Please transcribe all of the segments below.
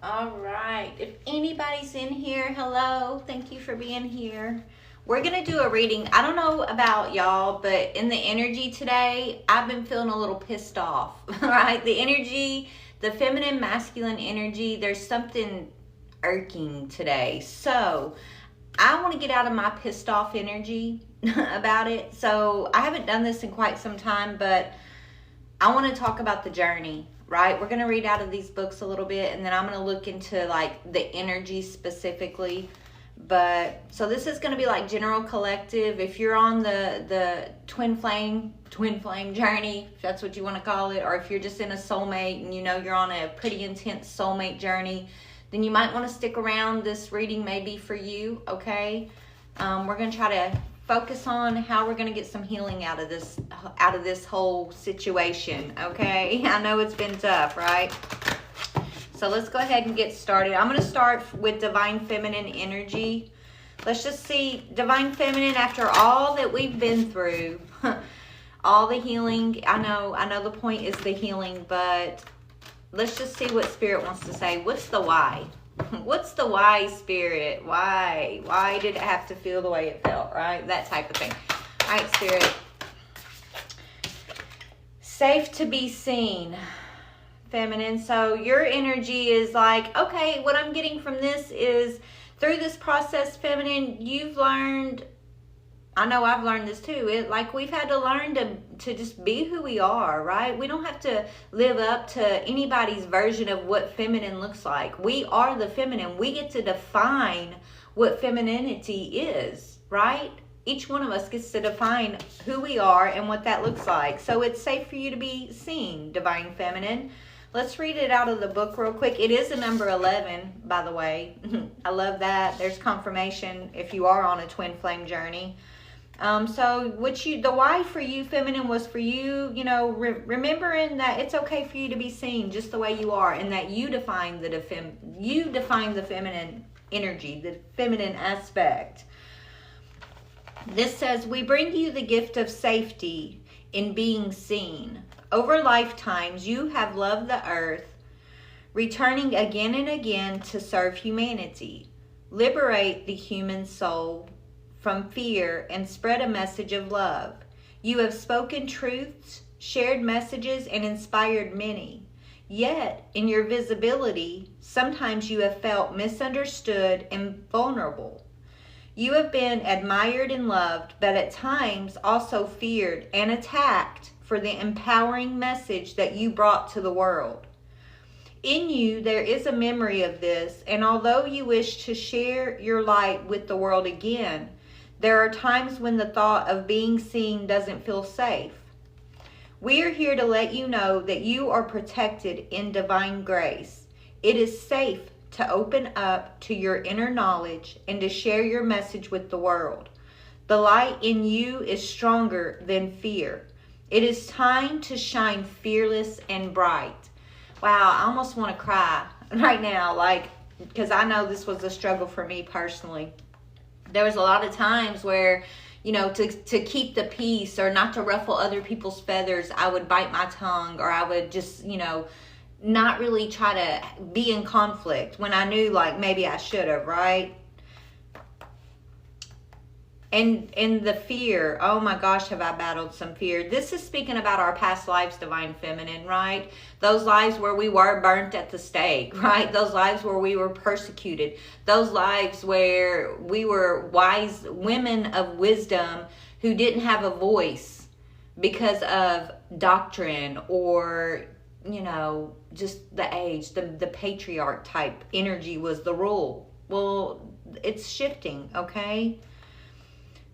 All right. If anybody's in here, hello. Thank you for being here. We're going to do a reading. I don't know about y'all, but in the energy today, I've been feeling a little pissed off, right? The energy, the feminine, masculine energy, there's something irking today. So I want to get out of my pissed off energy about it. So I haven't done this in quite some time, but I want to talk about the journey, right? We're going to read out of these books a little bit, and then I'm going to look into like the energy specifically. But so this is going to be like general collective. If you're on the twin flame journey, if that's what you want to call it, or if you're just in a soulmate and you know you're on a pretty intense soulmate journey, then you might want to stick around. This reading may be for you, okay? We're going to try to focus on how we're going to get some healing out of this whole situation, okay? I know it's been tough, right? So let's go ahead and get started. I'm going to start with Divine Feminine energy. Let's just see Divine Feminine after all that we've been through, all the healing. I know the point is the healing, but let's just see what Spirit wants to say. What's the why? What's the why, Spirit? Why? Why did it have to feel the way it felt, right? That type of thing. All right, Spirit. Safe to be seen, Feminine. So your energy is like, okay, what I'm getting from this is through this process, Feminine, you've learned, I know I've learned this too. Like we've had to learn to just be who we are, right? We don't have to live up to anybody's version of what feminine looks like. We are the feminine. We get to define what femininity is, right? Each one of us gets to define who we are and what that looks like. So it's safe for you to be seen, Divine Feminine. Let's read it out of the book real quick. It is a number 11, by the way. I love that. There's confirmation if you are on a twin flame journey. So the why for you, Feminine, was for you, remembering that it's okay for you to be seen just the way you are, and that you define the feminine energy, the feminine aspect. This says, we bring you the gift of safety in being seen. Over lifetimes, you have loved the earth, returning again and again to serve humanity. Liberate the human soul from fear and spread a message of love. You have spoken truths, shared messages, and inspired many. Yet, in your visibility, sometimes you have felt misunderstood and vulnerable. You have been admired and loved, but at times also feared and attacked for the empowering message that you brought to the world. In you, there is a memory of this, and although you wish to share your light with the world again, there are times when the thought of being seen doesn't feel safe. We are here to let you know that you are protected in divine grace. It is safe to open up to your inner knowledge and to share your message with the world. The light in you is stronger than fear. It is time to shine fearless and bright. Wow, I almost want to cry right now, because I know this was a struggle for me personally. There was a lot of times where, to keep the peace or not to ruffle other people's feathers, I would bite my tongue, or I would just, not really try to be in conflict when I knew maybe I should have, right? And the fear, oh my gosh, have I battled some fear. This is speaking about our past lives, Divine Feminine, right? Those lives where we were burnt at the stake, right? Those lives where we were persecuted. Those lives where we were wise women of wisdom who didn't have a voice because of doctrine or, just the age. The patriarch type energy was the rule. Well, it's shifting, okay?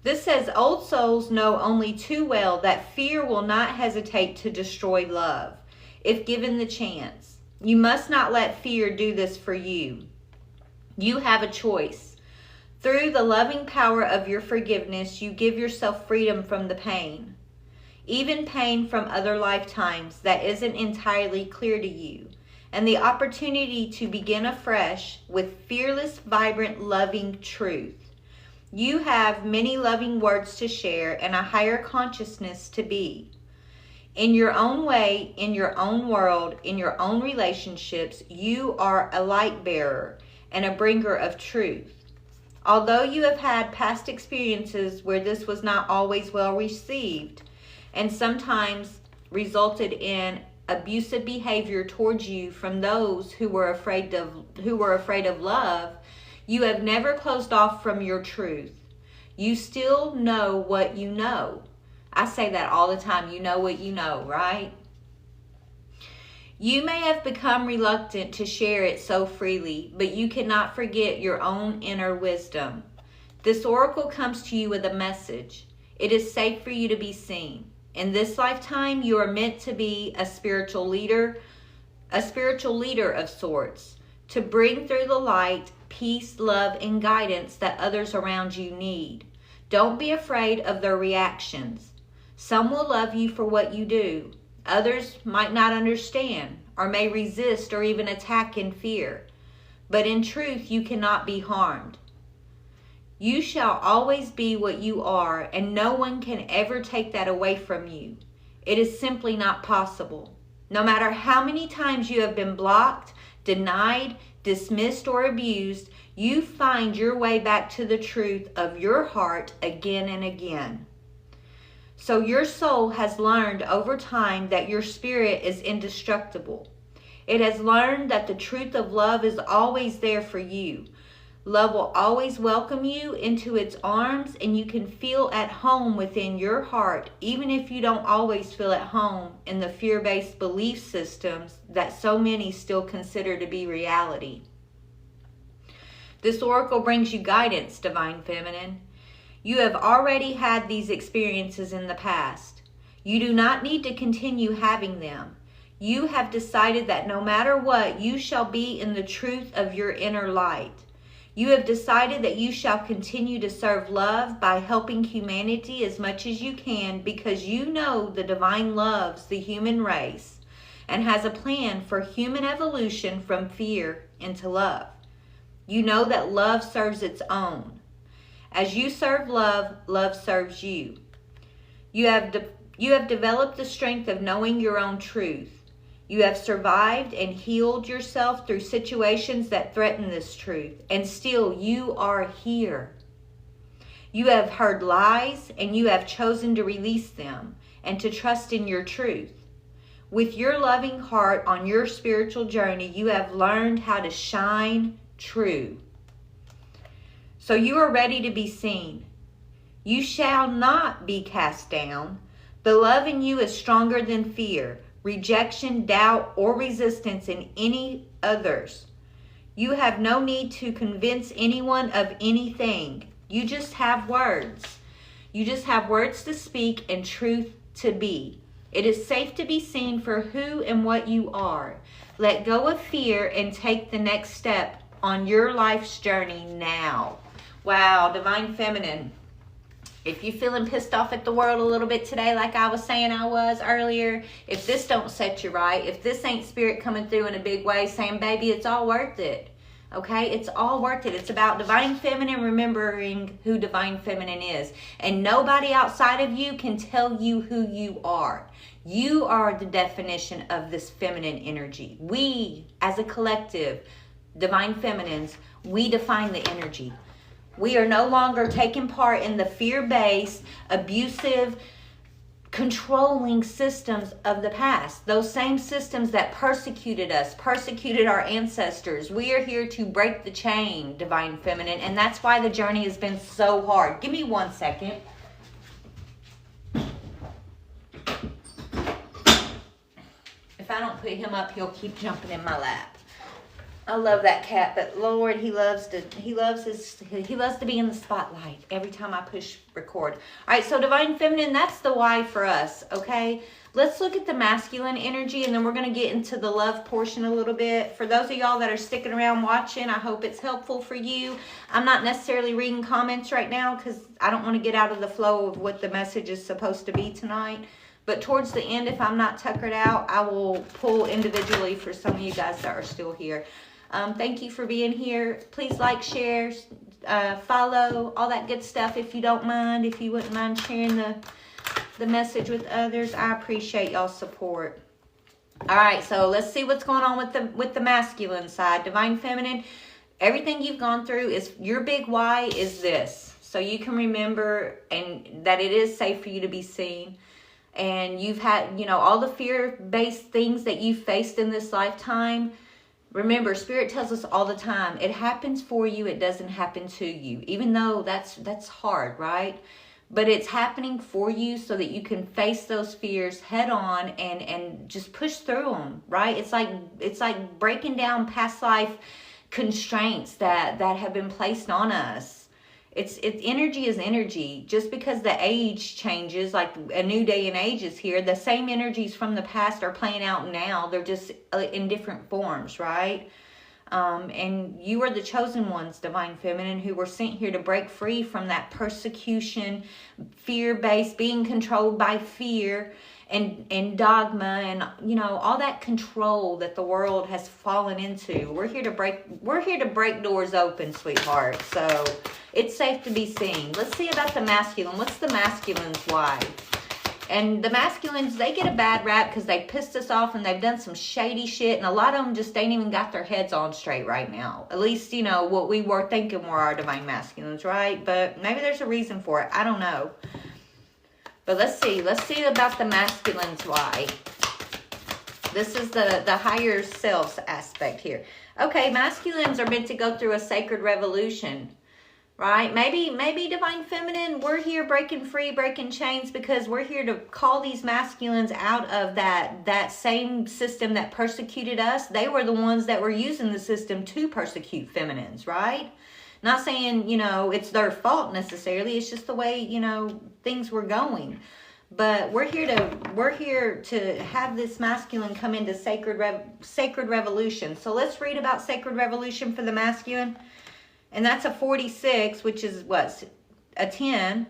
This says, old souls know only too well that fear will not hesitate to destroy love if given the chance. You must not let fear do this for you. You have a choice. Through the loving power of your forgiveness, you give yourself freedom from the pain. Even pain from other lifetimes that isn't entirely clear to you. And the opportunity to begin afresh with fearless, vibrant, loving truth. You have many loving words to share and a higher consciousness to be. In your own way, in your own world, in your own relationships, you are a light bearer and a bringer of truth. Although you have had past experiences where this was not always well received and sometimes resulted in abusive behavior towards you from those who were afraid of love, you have never closed off from your truth. You still know what you know. I say that all the time. You know what you know, right? You may have become reluctant to share it so freely, but you cannot forget your own inner wisdom. This oracle comes to you with a message. It is safe for you to be seen. In this lifetime, you are meant to be a spiritual leader of sorts, to bring through the light, peace, love, and guidance that others around you need. Don't be afraid of their reactions. Some will love you for what you do. Others might not understand or may resist or even attack in fear. But in truth, you cannot be harmed. You shall always be what you are, and no one can ever take that away from you. It is simply not possible. No matter how many times you have been blocked, denied, dismissed, or abused, you find your way back to the truth of your heart again and again. So your soul has learned over time that your spirit is indestructible. It has learned that the truth of love is always there for you. Love will always welcome you into its arms, and you can feel at home within your heart, even if you don't always feel at home in the fear-based belief systems that so many still consider to be reality. This oracle brings you guidance, Divine Feminine. You have already had these experiences in the past. You do not need to continue having them. You have decided that no matter what, you shall be in the truth of your inner light. You have decided that you shall continue to serve love by helping humanity as much as you can, because you know the divine loves the human race and has a plan for human evolution from fear into love. You know that love serves its own. As you serve love, love serves you. You have developed the strength of knowing your own truth. You have survived and healed yourself through situations that threaten this truth, and still you are here. You have heard lies, and you have chosen to release them and to trust in your truth. With your loving heart on your spiritual journey, you have learned how to shine true. So you are ready to be seen. You shall not be cast down. The love in you is stronger than fear, rejection, doubt, or resistance in any others. You have no need to convince anyone of anything. You just have words. You just have words to speak and truth to be. It is safe to be seen for who and what you are. Let go of fear and take the next step on your life's journey now. Wow, Divine Feminine. If you're feeling pissed off at the world a little bit today, like I was saying I was earlier, if this don't set you right, if this ain't spirit coming through in a big way saying, baby, it's all worth it. Okay? It's all worth it. It's about Divine Feminine remembering who Divine Feminine is. And nobody outside of you can tell you who you are. You are the definition of this feminine energy. We, as a collective, Divine Feminines, we define the energy. We are no longer taking part in the fear-based, abusive, controlling systems of the past. Those same systems that persecuted us, persecuted our ancestors. We are here to break the chain, Divine Feminine, and that's why the journey has been so hard. Give me 1 second. If I don't put him up, he'll keep jumping in my lap. I love that cat, but Lord, he loves to be in the spotlight every time I push record. All right, so Divine Feminine, that's the why for us, okay? Let's look at the masculine energy, and then we're going to get into the love portion a little bit. For those of y'all that are sticking around watching, I hope it's helpful for you. I'm not necessarily reading comments right now because I don't want to get out of the flow of what the message is supposed to be tonight. But towards the end, if I'm not tuckered out, I will pull individually for some of you guys that are still here. Thank you for being here. Please like, share, follow, all that good stuff if you don't mind. If you wouldn't mind sharing the message with others. I appreciate y'all's support. All right, so let's see what's going on with the masculine side. Divine Feminine, everything you've gone through is your big why is this. So you can remember and that it is safe for you to be seen. And you've had, you know, all the fear-based things that you've faced in this lifetime. Remember, Spirit tells us all the time, it happens for you, it doesn't happen to you. Even though that's hard, right? But it's happening for you so that you can face those fears head on and just push through them, right? It's like breaking down past life constraints that have been placed on us. It's energy is energy. Just because the age changes, like a new day and age is here, the same energies from the past are playing out now. They're just in different forms, right? And you are the chosen ones, Divine Feminine, who were sent here to break free from that persecution, fear-based, being controlled by fear and dogma and, you know, all that control that the world has fallen into. We're here to break doors open, sweetheart. So it's safe to be seen. Let's see about the masculine. What's the masculine's why? And the masculines, they get a bad rap because they pissed us off and they've done some shady shit. And a lot of them just ain't even got their heads on straight right now. At least, you know, what we were thinking were our divine masculines, right? But maybe there's a reason for it. I don't know. But let's see. Let's see about the masculines' why. This is the higher selves aspect here. Okay, masculines are meant to go through a sacred revolution. Right? Maybe Divine Feminine, we're here breaking free, breaking chains because we're here to call these masculines out of that same system that persecuted us. They were the ones that were using the system to persecute feminines, right? Not saying, you know, it's their fault necessarily. It's just the way, you know, things were going. But we're here to have this masculine come into sacred revolution. So let's read about sacred revolution for the masculine. And that's a 46, which is what? A 10.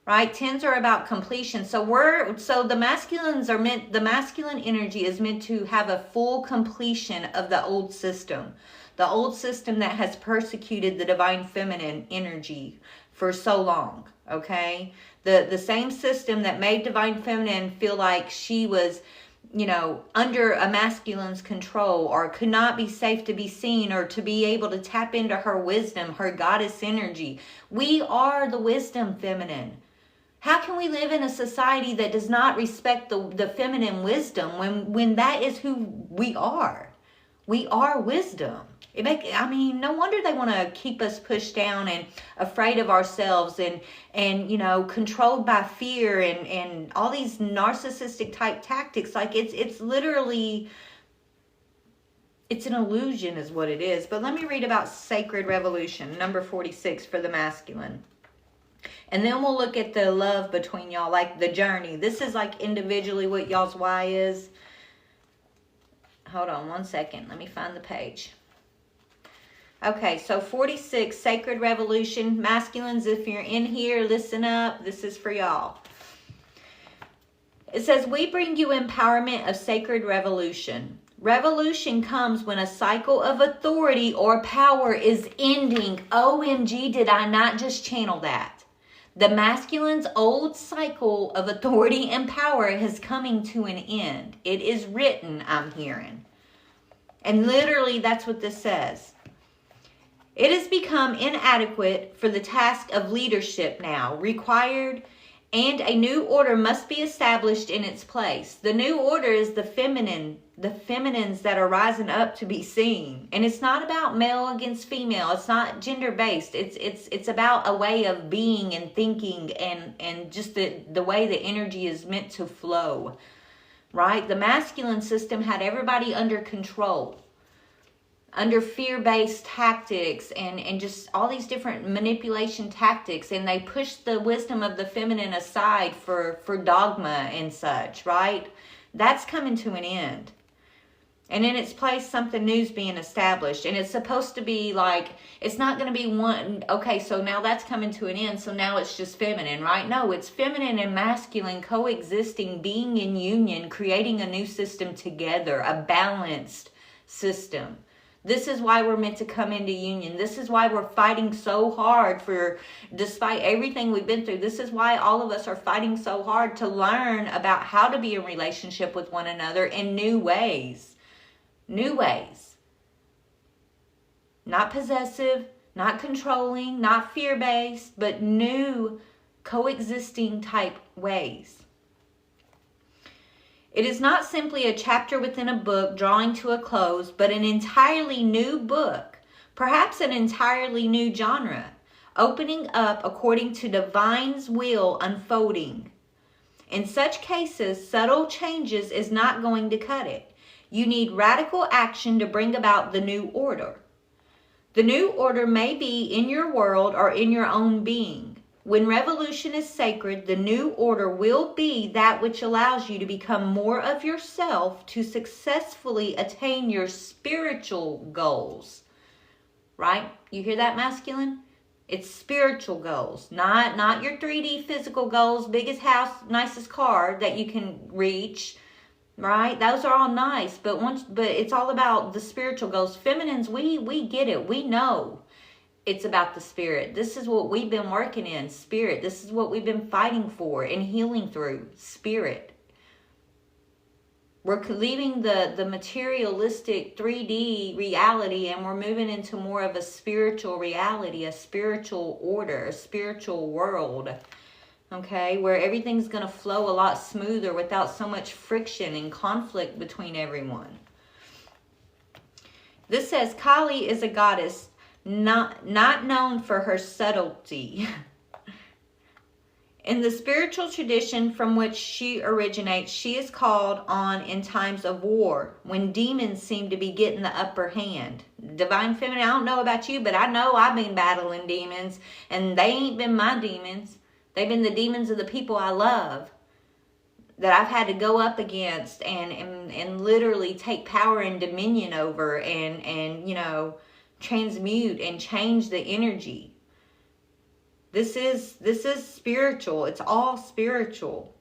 Right? 10s are about completion. So the masculine energy is meant to have a full completion of the old system. The old system that has persecuted the divine feminine energy for so long. Okay? The same system that made divine feminine feel like she was, you know, under a masculine's control or could not be safe to be seen or to be able to tap into her wisdom, her goddess energy. We are the wisdom feminine. How can we live in a society that does not respect the feminine wisdom when that is who we are? We are wisdom. No wonder they want to keep us pushed down and afraid of ourselves and you know, controlled by fear and all these narcissistic type tactics. Like it's literally, it's an illusion is what it is. But let me read about sacred revolution, number 46 for the masculine. And then we'll look at the love between y'all, like the journey. This is like individually what y'all's why is. Hold on one second. Let me find the page. Okay, so 46, Sacred Revolution. Masculines, if you're in here, listen up. This is for y'all. It says, we bring you empowerment of sacred revolution. Revolution comes when a cycle of authority or power is ending. OMG, did I not just channel that? The masculine's old cycle of authority and power is coming to an end. It is written, I'm hearing. And literally, that's what this says. It has become inadequate for the task of leadership now, required, and a new order must be established in its place. The new order is the feminines that are rising up to be seen. And it's not about male against female. It's not gender-based. It's about a way of being and thinking and just the way the energy is meant to flow. Right? The masculine system had everybody under control, under fear-based tactics and just all these different manipulation tactics, and they pushed the wisdom of the feminine aside for dogma and such, right? That's coming to an end. And in its place, something new's being established. And it's supposed to be like, it's not going to be one, okay, so now that's coming to an end, so now it's just feminine, right? No, it's feminine and masculine coexisting, being in union, creating a new system together, a balanced system. This is why we're meant to come into union. This is why we're fighting so hard for, despite everything we've been through, this is why all of us are fighting so hard to learn about how to be in relationship with one another in new ways. New ways. Not possessive, not controlling, not fear-based, but new coexisting type ways. It is not simply a chapter within a book drawing to a close, but an entirely new book, perhaps an entirely new genre, opening up according to divine's will unfolding. In such cases, subtle changes is not going to cut it. You need radical action to bring about the new order. The new order may be in your world or in your own being. When revolution is sacred, the new order will be that which allows you to become more of yourself to successfully attain your spiritual goals. Right? You hear that, masculine? It's spiritual goals, not your 3D physical goals, biggest house, nicest car that you can reach. Right? Those are all nice, but it's all about the spiritual goals. Feminines, we get it. We know. It's about the spirit. This is what we've been working in, spirit. This is what we've been fighting for and healing through, spirit. We're leaving the materialistic 3D reality and we're moving into more of a spiritual reality, a spiritual order, a spiritual world. Okay, where everything's going to flow a lot smoother without so much friction and conflict between everyone. This says, Kali is a goddess not known for her subtlety. In the spiritual tradition from which she originates, she is called on in times of war, when demons seem to be getting the upper hand. Divine Feminine, I don't know about you, but I know I've been battling demons, and they ain't been my demons. They've been the demons of the people I love that I've had to go up against and literally take power and dominion over and you know, transmute and change the energy. This is spiritual. It's all spiritual.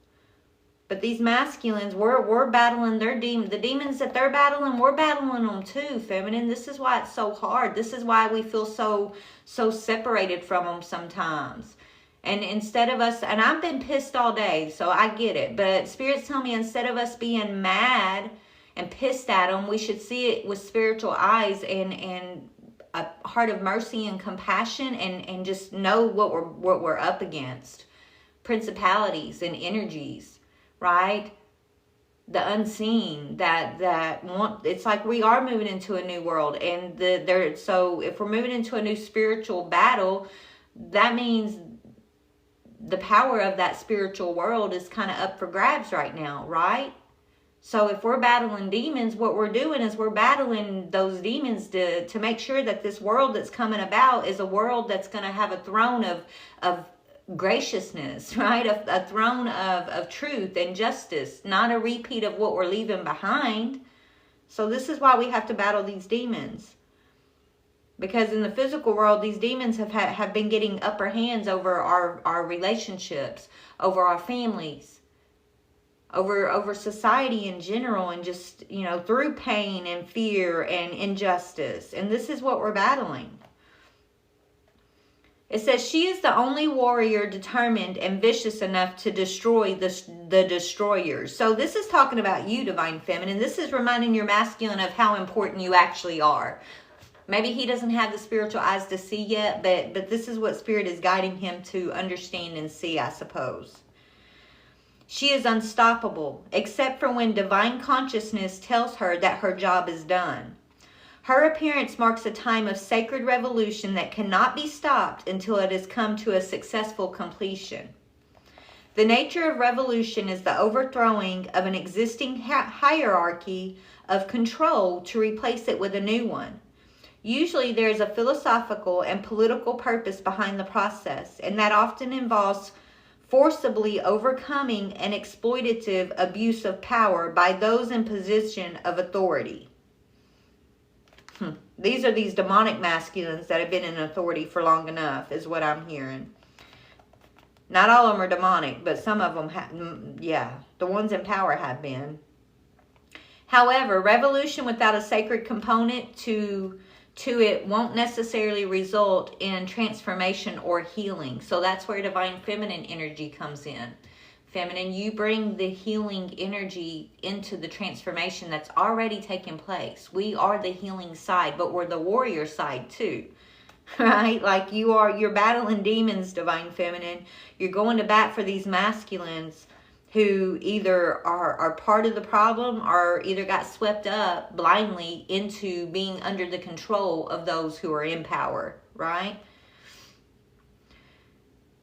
But these masculines, we're battling their demons. The demons that they're battling, we're battling them too, feminine. This is why it's so hard. This is why we feel so separated from them sometimes. And instead of us, and I've been pissed all day, so I get it. But spirits tell me instead of us being mad and pissed at them, we should see it with spiritual eyes and a heart of mercy and compassion, and just know what we're up against. Principalities and energies, right? The unseen that want. It's like we are moving into a new world, and so if we're moving into a new spiritual battle, that means the power of that spiritual world is kind of up for grabs right now, right? So if we're battling demons, what we're doing is we're battling those demons to make sure that this world that's coming about is a world that's going to have a throne of graciousness, right? A throne of truth and justice, not a repeat of what we're leaving behind. So this is why we have to battle these demons. Because in the physical world, these demons have been getting upper hands over our relationships, over our families, over society in general, and just, you know, through pain and fear and injustice. And this is what we're battling. It says, she is the only warrior determined and vicious enough to destroy the destroyers. So this is talking about you, Divine Feminine. This is reminding your masculine of how important you actually are. Maybe he doesn't have the spiritual eyes to see yet, but this is what Spirit is guiding him to understand and see, I suppose. She is unstoppable, except for when divine consciousness tells her that her job is done. Her appearance marks a time of sacred revolution that cannot be stopped until it has come to a successful completion. The nature of revolution is the overthrowing of an existing hierarchy of control to replace it with a new one. Usually there is a philosophical and political purpose behind the process, and that often involves forcibly overcoming an exploitative abuse of power by those in position of authority. These are these demonic masculines that have been in authority for long enough, is what I'm hearing. Not all of them are demonic, but some of them, the ones in power have been. However, revolution without a sacred component to it won't necessarily result in transformation or healing. So that's where divine feminine energy comes in. Feminine, you bring the healing energy into the transformation that's already taken place. We are the healing side, but we're the warrior side too. Right? Like you're battling demons, divine feminine. You're going to bat for these masculines who either are part of the problem or either got swept up blindly into being under the control of those who are in power, right?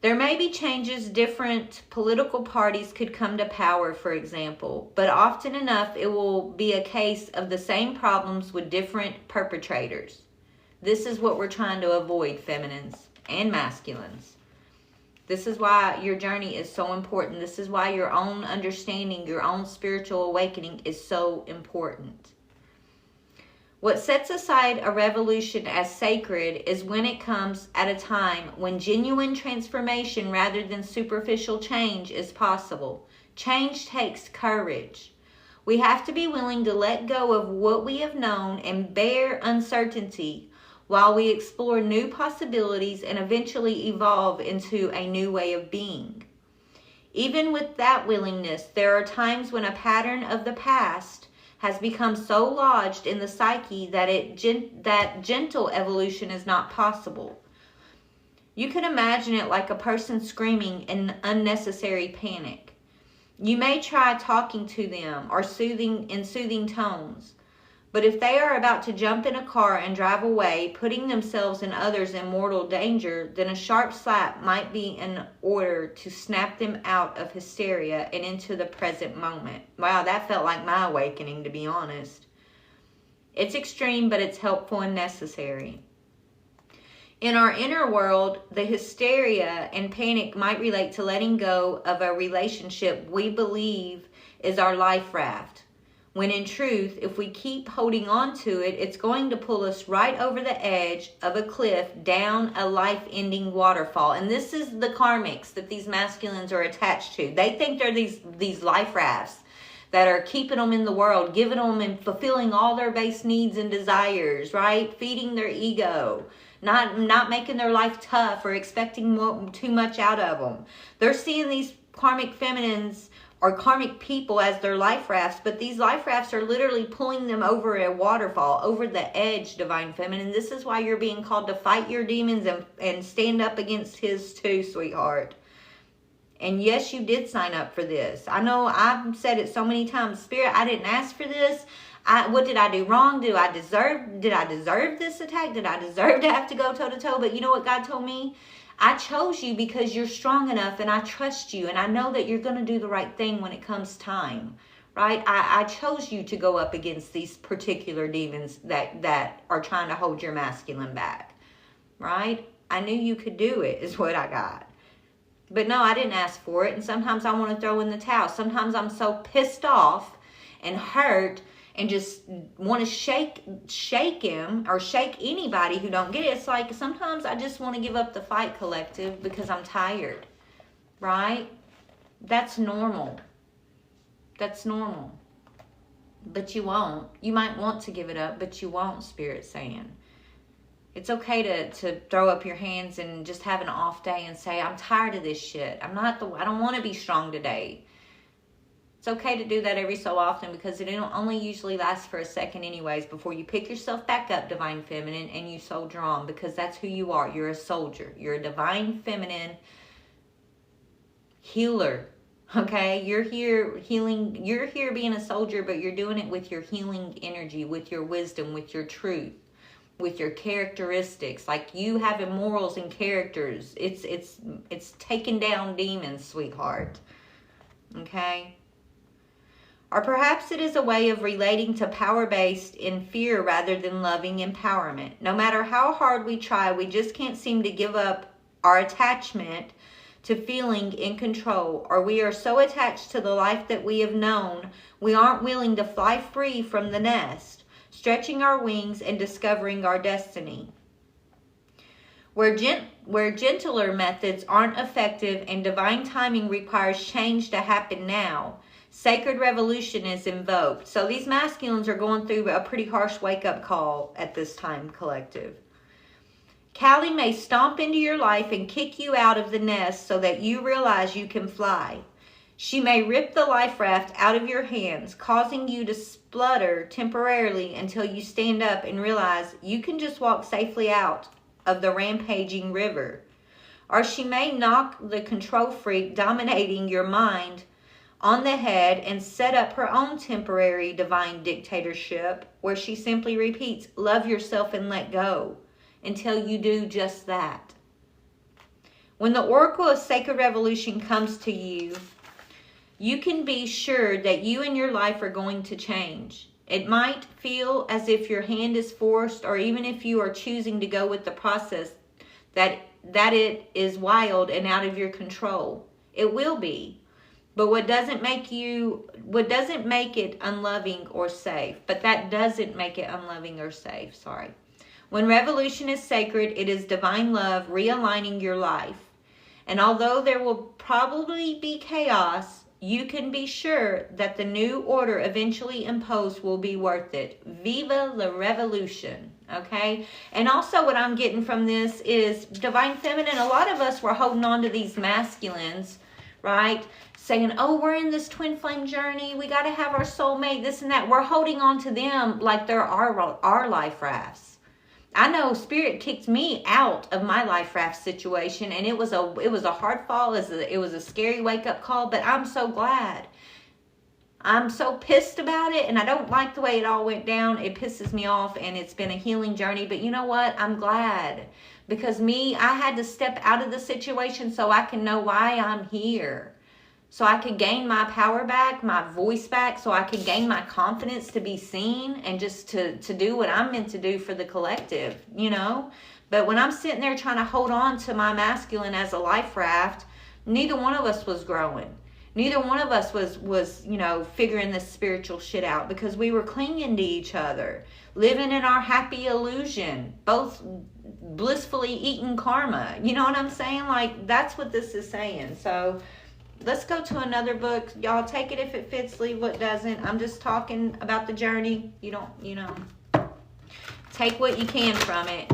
There may be changes. Different political parties could come to power, for example, but often enough it will be a case of the same problems with different perpetrators. This is what we're trying to avoid, feminines and masculines. This is why your journey is so important. This is why your own understanding, your own spiritual awakening is so important. What sets aside a revolution as sacred is when it comes at a time when genuine transformation rather than superficial change is possible. Change takes courage. We have to be willing to let go of what we have known and bear uncertainty while we explore new possibilities and eventually evolve into a new way of being. Even with that willingness, there are times when a pattern of the past has become so lodged in the psyche that gentle evolution is not possible. You can imagine it like a person screaming in unnecessary panic. You may try talking to them or soothing tones, but if they are about to jump in a car and drive away, putting themselves and others in mortal danger, then a sharp slap might be in order to snap them out of hysteria and into the present moment. Wow, that felt like my awakening, to be honest. It's extreme, but it's helpful and necessary. In our inner world, the hysteria and panic might relate to letting go of a relationship we believe is our life raft. When in truth, if we keep holding on to it, it's going to pull us right over the edge of a cliff down a life-ending waterfall. And this is the karmics that these masculines are attached to. They think they're these life rafts that are keeping them in the world, giving them and fulfilling all their base needs and desires, right? Feeding their ego, not making their life tough or expecting too much out of them. They're seeing these karmic feminines or karmic people as their life rafts, but these life rafts are literally pulling them over a waterfall, over the edge, divine feminine. This is why you're being called to fight your demons and stand up against his too, sweetheart. And yes, you did sign up for this. I know I've said it so many times. Spirit, I didn't ask for this. What did I do wrong? Did I deserve this attack? Did I deserve to have to go toe to toe? But you know what God told me? I chose you because you're strong enough and I trust you and I know that you're going to do the right thing when it comes time, right? I chose you to go up against these particular demons that are trying to hold your masculine back, right? I knew you could do it is what I got. But no, I didn't ask for it, and sometimes I want to throw in the towel. Sometimes I'm so pissed off and hurt and just want to shake him or shake anybody who don't get it. It's like sometimes I just want to give up the fight, collective, because I'm tired, right? That's normal. That's normal. But you won't. You might want to give it up, but you won't, Spirit's saying. It's okay to throw up your hands and just have an off day and say, I'm tired of this shit. I don't want to be strong today. It's okay to do that every so often because it only usually lasts for a second anyways before you pick yourself back up, divine feminine, and you soldier on, because that's who you are. You're a soldier. You're a divine feminine healer, okay? You're here healing. You're here being a soldier, but you're doing it with your healing energy, with your wisdom, with your truth, with your characteristics. Like you having morals and characters. It's taking down demons, sweetheart, okay? Or perhaps it is a way of relating to power based in fear rather than loving empowerment. No matter how hard we try, we just can't seem to give up our attachment to feeling in control, or we are so attached to the life that we have known, we aren't willing to fly free from the nest, stretching our wings and discovering our destiny. Where gentler methods aren't effective and divine timing requires change to happen now, Sacred revolution is invoked. So these masculines are going through a pretty harsh wake-up call at this time, collective. Kali may stomp into your life and kick you out of the nest so that you realize you can fly. She may rip the life raft out of your hands, causing you to splutter temporarily until you stand up and realize you can just walk safely out of the rampaging river. Or she may knock the control freak dominating your mind on the head and set up her own temporary divine dictatorship where she simply repeats, love yourself and let go, until you do just that. When the Oracle of Sacred Revolution comes to you, you can be sure that you and your life are going to change. It might feel as if your hand is forced, or even if you are choosing to go with the process, that it is wild and out of your control. It will be. But what doesn't make it unloving or safe. But that doesn't make it unloving or safe, sorry. When revolution is sacred, it is divine love realigning your life. And although there will probably be chaos, you can be sure that the new order eventually imposed will be worth it. Viva la revolution, okay? And also what I'm getting from this is divine feminine. A lot of us were holding on to these masculines, right? Saying, oh, we're in this twin flame journey. We got to have our soulmate, this and that. We're holding on to them like they're our life rafts. I know Spirit kicked me out of my life raft situation, and it was a hard fall. It was a scary wake-up call, but I'm so glad. I'm so pissed about it, and I don't like the way it all went down. It pisses me off, and it's been a healing journey. But you know what? I'm glad. Because I had to step out of the situation so I can know why I'm here. So I could gain my power back, my voice back, so I could gain my confidence to be seen and just to do what I'm meant to do for the collective, you know. But when I'm sitting there trying to hold on to my masculine as a life raft, neither one of us was growing. Neither one of us was, you know, figuring this spiritual shit out because we were clinging to each other, living in our happy illusion, both blissfully eating karma. You know what I'm saying? Like, that's what this is saying. So let's go to another book. Y'all take it if it fits, leave what doesn't. I'm just talking about the journey. You don't, you know, take what you can from it.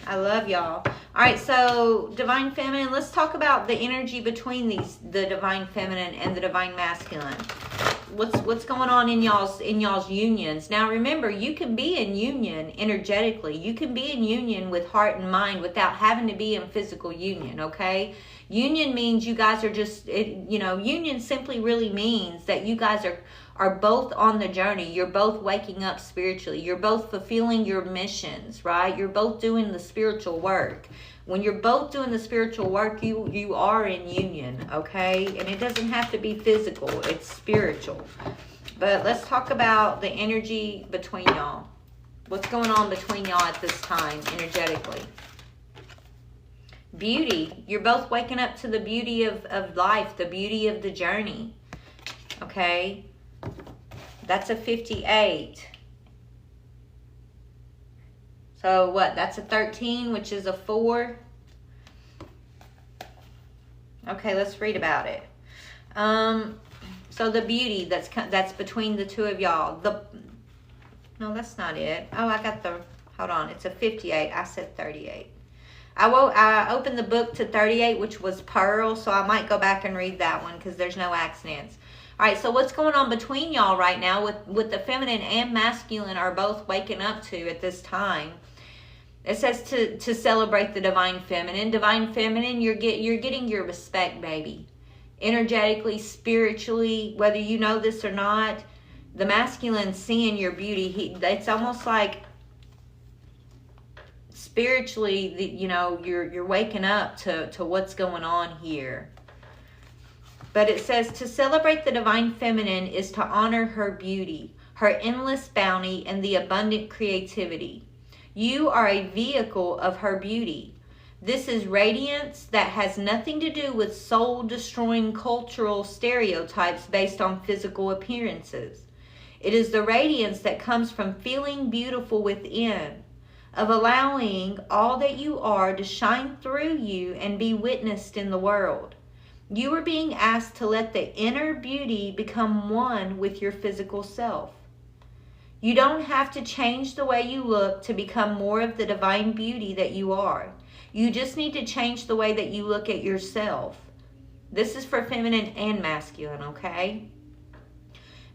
I love y'all. All right, so Divine Feminine, let's talk about the energy between the Divine Feminine and the Divine Masculine. What's going on in y'all's unions? Now remember, you can be in union energetically. You can be in union with heart and mind without having to be in physical union, okay? Union means you guys are just, you know, union simply really means that you guys are both on the journey. You're both waking up spiritually. You're both fulfilling your missions, right? You're both doing the spiritual work. When you're both doing the spiritual work, you are in union, okay? And it doesn't have to be physical. It's spiritual. But let's talk about the energy between y'all. What's going on between y'all at this time, energetically? Beauty. You're both waking up to the beauty of life, the beauty of the journey, okay? That's a 58. So what? That's a 13, which is a 4. Okay, let's read about it. So the beauty that's between the two of y'all. No, that's not it. Oh, I got hold on. It's a 58. I said 38. I opened the book to 38, which was Pearl, so I might go back and read that one because there's no accidents. All right, so what's going on between y'all right now with the feminine and masculine are both waking up to at this time? It says to celebrate the divine feminine. Divine feminine, you're getting your respect, baby. Energetically, spiritually, whether you know this or not, the masculine seeing your beauty. It's almost like spiritually, you know, you're waking up to what's going on here. But it says to celebrate the divine feminine is to honor her beauty, her endless bounty, and the abundant creativity. You are a vehicle of her beauty. This is radiance that has nothing to do with soul-destroying cultural stereotypes based on physical appearances. It is the radiance that comes from feeling beautiful within, of allowing all that you are to shine through you and be witnessed in the world. You are being asked to let the inner beauty become one with your physical self. You don't have to change the way you look to become more of the divine beauty that you are. You just need to change the way that you look at yourself. This is for feminine and masculine, okay?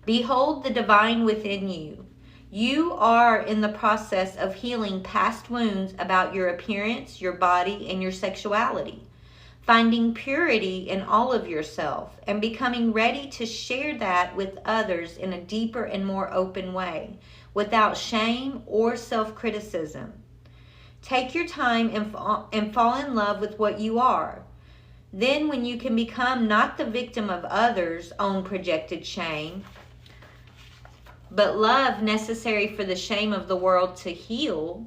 Behold the divine within you. You are in the process of healing past wounds about your appearance, your body, and your sexuality. Finding purity in all of yourself and becoming ready to share that with others in a deeper and more open way, without shame or self-criticism. Take your time and fall in love with what you are. Then when you can become not the victim of others' own projected shame, but love necessary for the shame of the world to heal,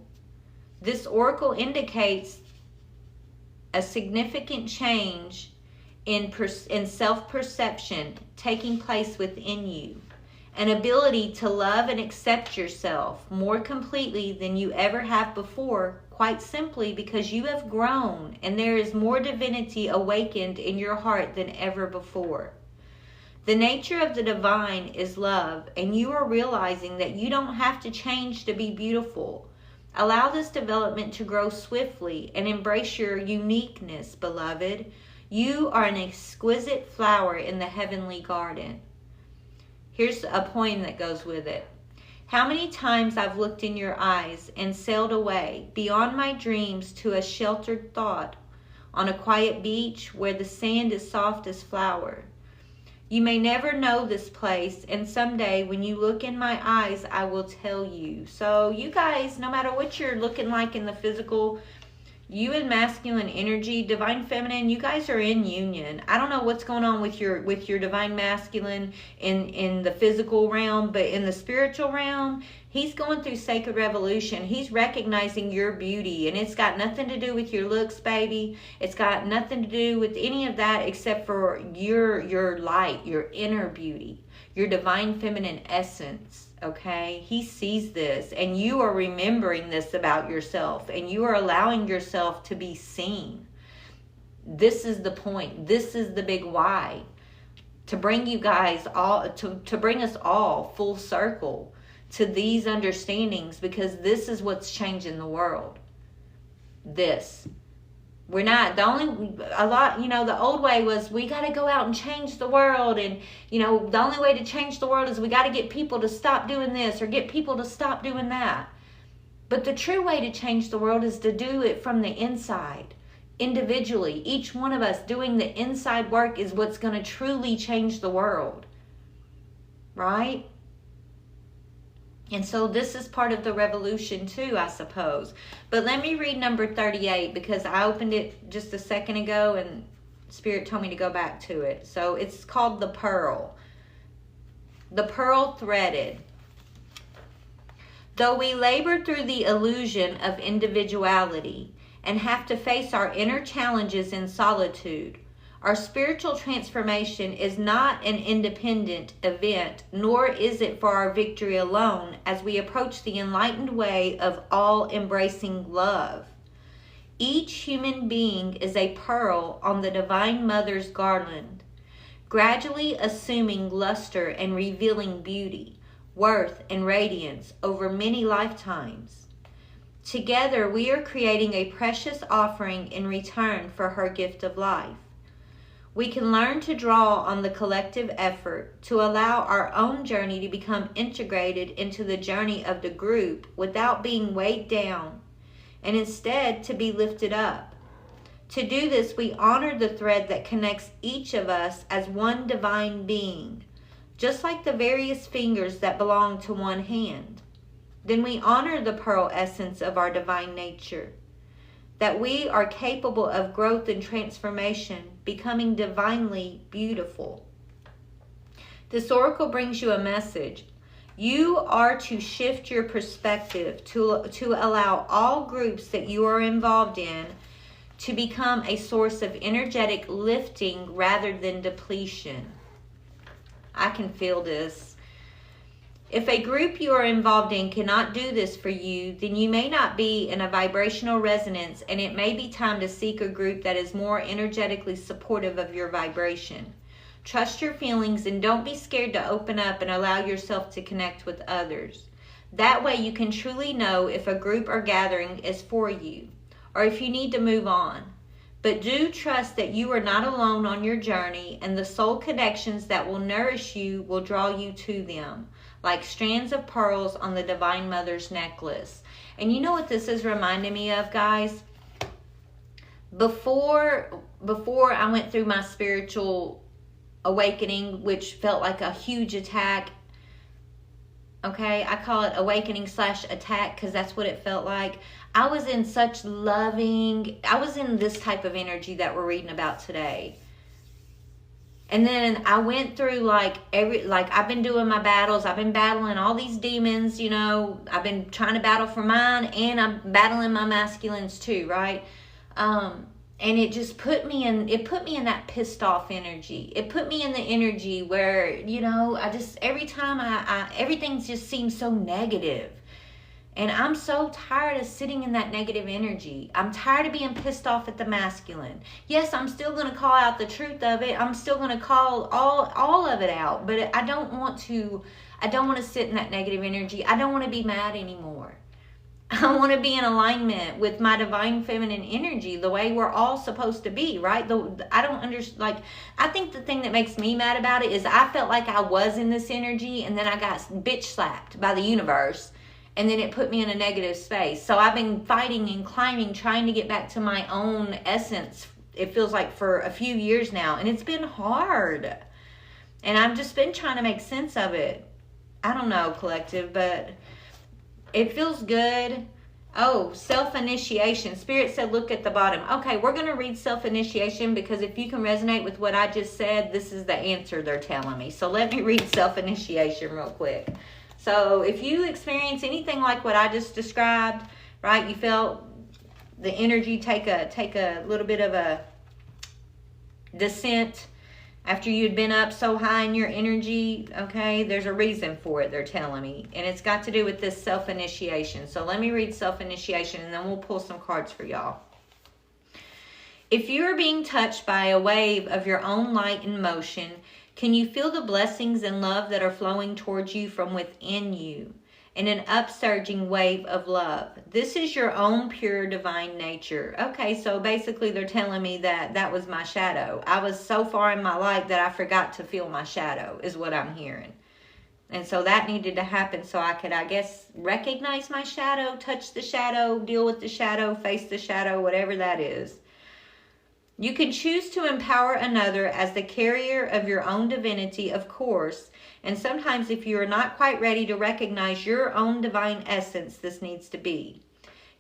this oracle indicates a significant change in self-perception taking place within you. An ability to love and accept yourself more completely than you ever have before, quite simply because you have grown and there is more divinity awakened in your heart than ever before. The nature of the divine is love, and you are realizing that you don't have to change to be beautiful. Allow this development to grow swiftly and embrace your uniqueness, beloved. You are an exquisite flower in the heavenly garden. Here's a poem that goes with it. How many times I've looked in your eyes and sailed away beyond my dreams to a sheltered thought on a quiet beach where the sand is soft as flower. You may never know this place, and someday when you look in my eyes, I will tell you. So you guys, no matter what you're looking like in the physical, you and masculine energy, divine feminine, you guys are in union. I don't know what's going on with your divine masculine in the physical realm, but in the spiritual realm, he's going through sacred revolution. He's recognizing your beauty, and it's got nothing to do with your looks, baby. It's got nothing to do with any of that except for your light, your inner beauty, your divine feminine essence. Okay, he sees this, and you are remembering this about yourself, and you are allowing yourself to be seen. This is the point. This is the big why, to bring you guys all to bring us all full circle to these understandings, because this is what's changing the world. We're not the old way was we got to go out and change the world, and the only way to change the world is we got to get people to stop doing this or get people to stop doing that. But the true way to change the world is to do it from the inside, individually. Each one of us doing the inside work is what's going to truly change the world, right? And so this is part of the revolution too, I suppose. But let me read number 38, because I opened it just a second ago and Spirit told me to go back to it. So it's called the Pearl. The Pearl Threaded. Though we labor through the illusion of individuality and have to face our inner challenges in solitude, our spiritual transformation is not an independent event, nor is it for our victory alone as we approach the enlightened way of all-embracing love. Each human being is a pearl on the Divine Mother's garland, gradually assuming luster and revealing beauty, worth, and radiance over many lifetimes. Together, we are creating a precious offering in return for her gift of life. We can learn to draw on the collective effort to allow our own journey to become integrated into the journey of the group without being weighed down, and instead to be lifted up. To do this, we honor the thread that connects each of us as one divine being, just like the various fingers that belong to one hand. Then we honor the pearl essence of our divine nature, that we are capable of growth and transformation, becoming divinely beautiful. This oracle brings you a message. You are to shift your perspective to allow all groups that you are involved in to become a source of energetic lifting rather than depletion. I can feel this. If a group you are involved in cannot do this for you, then you may not be in a vibrational resonance, and it may be time to seek a group that is more energetically supportive of your vibration. Trust your feelings and don't be scared to open up and allow yourself to connect with others. That way you can truly know if a group or gathering is for you or if you need to move on. But do trust that you are not alone on your journey, and the soul connections that will nourish you will draw you to them, like strands of pearls on the Divine Mother's necklace. And you know what this is reminding me of, guys? Before I went through my spiritual awakening, which felt like a huge attack. Okay, I call it awakening / attack because that's what it felt like. I was in such loving, I was in this type of energy that we're reading about today. And then I went through like I've been doing my battles. I've been battling all these demons, you know. I've been trying to battle for mine, and I'm battling my masculines too, right? And it just put me in that pissed off energy. It put me in the energy where, you know, every time everything just seems so negative. And I'm so tired of sitting in that negative energy. I'm tired of being pissed off at the masculine. Yes, I'm still going to call out the truth of it. I'm still going to call all of it out. But I don't want to sit in that negative energy. I don't want to be mad anymore. I want to be in alignment with my divine feminine energy, the way we're all supposed to be, right? I don't understand. Like, I think the thing that makes me mad about it is I felt like I was in this energy, and then I got bitch slapped by the universe, and then it put me in a negative space. So I've been fighting and climbing, trying to get back to my own essence. It feels like for a few years now, and it's been hard. And I've just been trying to make sense of it. I don't know, collective, but it feels good. Oh, self-initiation. Spirit said, look at the bottom. Okay, we're going to read self-initiation because if you can resonate with what I just said, this is the answer they're telling me. So let me read self-initiation real quick. So if you experience anything like what I just described, right, you felt the energy take a little bit of a descent after you'd been up so high in your energy, okay, there's a reason for it, they're telling me. And it's got to do with this self-initiation. So let me read self-initiation, and then we'll pull some cards for y'all. If you are being touched by a wave of your own light and motion, can you feel the blessings and love that are flowing towards you from within you in an upsurging wave of love? This is your own pure divine nature. Okay, so basically they're telling me that was my shadow. I was so far in my light that I forgot to feel my shadow, is what I'm hearing. And so that needed to happen so I could, I guess, recognize my shadow, touch the shadow, deal with the shadow, face the shadow, whatever that is. You can choose to empower another as the carrier of your own divinity, of course. And sometimes if you are not quite ready to recognize your own divine essence, this needs to be.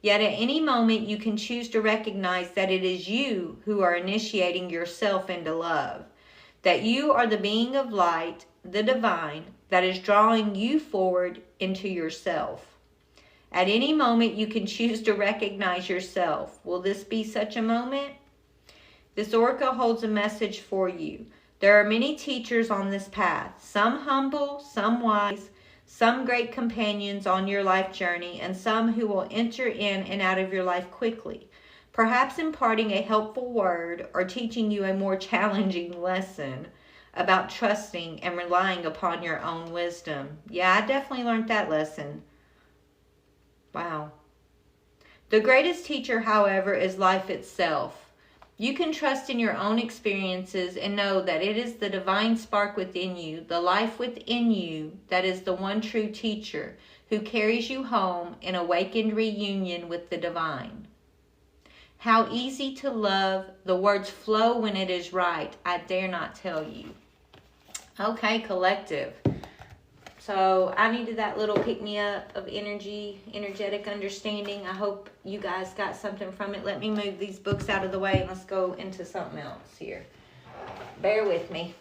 Yet at any moment you can choose to recognize that it is you who are initiating yourself into love. That you are the being of light, the divine, that is drawing you forward into yourself. At any moment you can choose to recognize yourself. Will this be such a moment? This oracle holds a message for you. There are many teachers on this path, some humble, some wise, some great companions on your life journey, and some who will enter in and out of your life quickly, perhaps imparting a helpful word or teaching you a more challenging lesson about trusting and relying upon your own wisdom. Yeah, I definitely learned that lesson. Wow. The greatest teacher, however, is life itself. You can trust in your own experiences and know that it is the divine spark within you, the life within you, that is the one true teacher who carries you home in awakened reunion with the divine. How easy to love. The words flow when it is right. I dare not tell you. Okay, collective. So I needed that little pick-me-up of energetic understanding. I hope you guys got something from it. Let me move these books out of the way and let's go into something else here. Bear with me.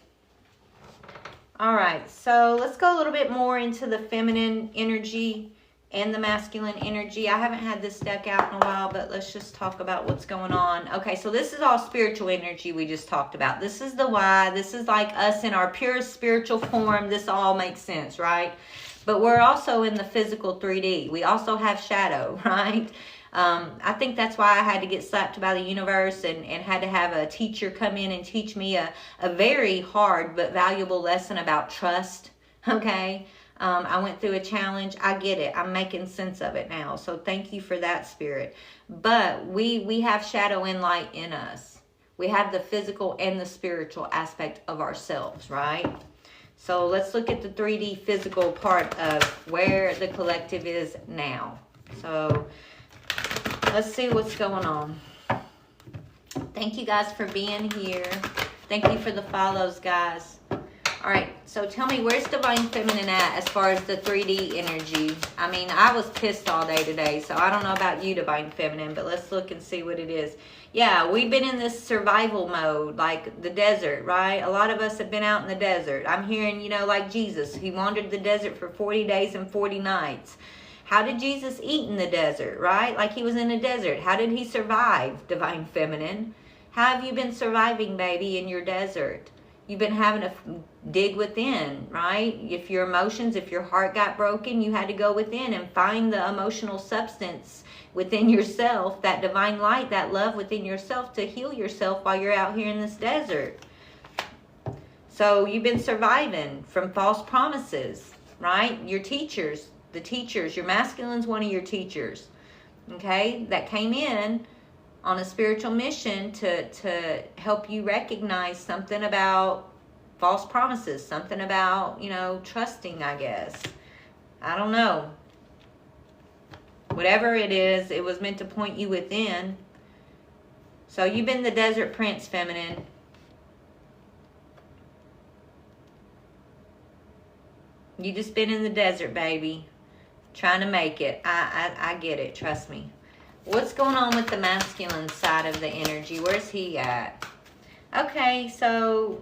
All right, so let's go a little bit more into the feminine energy and the masculine energy. I haven't had this deck out in a while, but let's just talk about what's going on. Okay, so this is all spiritual energy we just talked about. This is the why. This is like us in our purest spiritual form. This all makes sense, right? But we're also in the physical 3D. We also have shadow, right? I think that's why I had to get slapped by the universe and had to have a teacher come in and teach me a very hard but valuable lesson about trust, okay? I went through a challenge. I get it. I'm making sense of it now. So thank you for that, Spirit. But we have shadow and light in us. We have the physical and the spiritual aspect of ourselves, right? So let's look at the 3D physical part of where the collective is now. So let's see what's going on. Thank you guys for being here. Thank you for the follows, guys. All right, so tell me, where's Divine Feminine at as far as the 3D energy? I mean, I was pissed all day today, so I don't know about you, Divine Feminine, but let's look and see what it is. Yeah, we've been in this survival mode, like the desert, right? A lot of us have been out in the desert. I'm hearing, you know, like Jesus. He wandered the desert for 40 days and 40 nights. How did Jesus eat in the desert, right? Like he was in a desert. How did he survive, Divine Feminine? How have you been surviving, baby, in your desert? You've been having to dig within, right? If your emotions, if your heart got broken, you had to go within and find the emotional substance within yourself, that divine light, that love within yourself to heal yourself while you're out here in this desert. So you've been surviving from false promises, right? Your teachers, the teachers, your masculine's one of your teachers, okay, that came in on a spiritual mission to help you recognize something about false promises, something about, you know, trusting, I guess. I don't know. Whatever it is, it was meant to point you within. So you've been the desert prince, Feminine. You just been in the desert, baby. Trying to make it. I get it, trust me. What's going on with the masculine side of the energy? Where's he at? Okay, so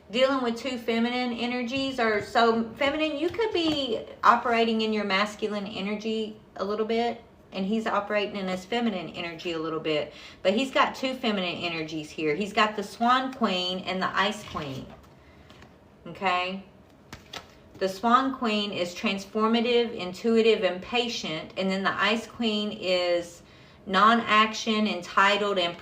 dealing with two feminine energies, or so feminine, you could be operating in your masculine energy a little bit, and he's operating in his feminine energy a little bit. But he's got two feminine energies here. He's got the Swan Queen and the Ice Queen. Okay? The Swan Queen is transformative, intuitive, and patient. And then the Ice Queen is non-action, entitled, and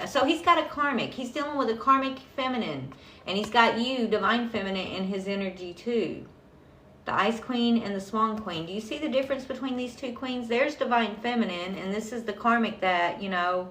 so he's got a karmic. He's dealing with a karmic feminine. And he's got you, Divine Feminine, in his energy too. The Ice Queen and the Swan Queen. Do you see the difference between these two queens? There's Divine Feminine, and this is the karmic that, you know,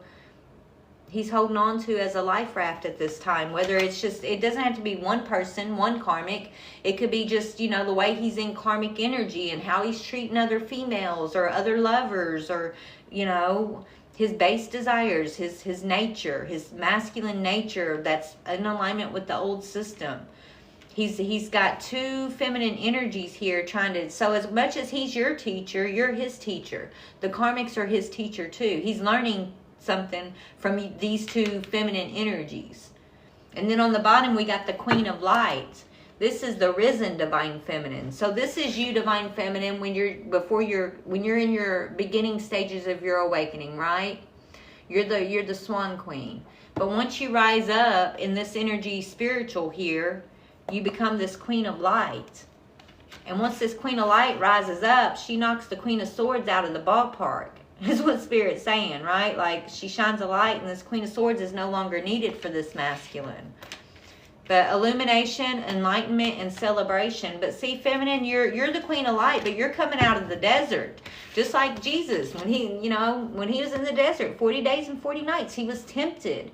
he's holding on to as a life raft at this time. Whether it's just, it doesn't have to be one person, one karmic. It could be just, you know, the way he's in karmic energy and how he's treating other females or other lovers, or, you know, his base desires, his nature, his masculine nature that's in alignment with the old system. He's got two feminine energies here trying to, so as much as he's your teacher, you're his teacher. The karmics are his teacher too. He's learning something from these two feminine energies. And then on the bottom we got the Queen of Light. This is the risen Divine Feminine. So this is you, Divine Feminine, when you're in your beginning stages of your awakening, right? You're the Swan Queen. But once you rise up in this energy spiritual here, you become this Queen of Light. And once this Queen of Light rises up, she knocks the Queen of Swords out of the ballpark. Is what Spirit's saying, right? Like, she shines a light, and this Queen of Swords is no longer needed for this masculine. But illumination, enlightenment, and celebration. But see, Feminine, you're the Queen of Light, but you're coming out of the desert. Just like Jesus, when he was in the desert, 40 days and 40 nights, he was tempted.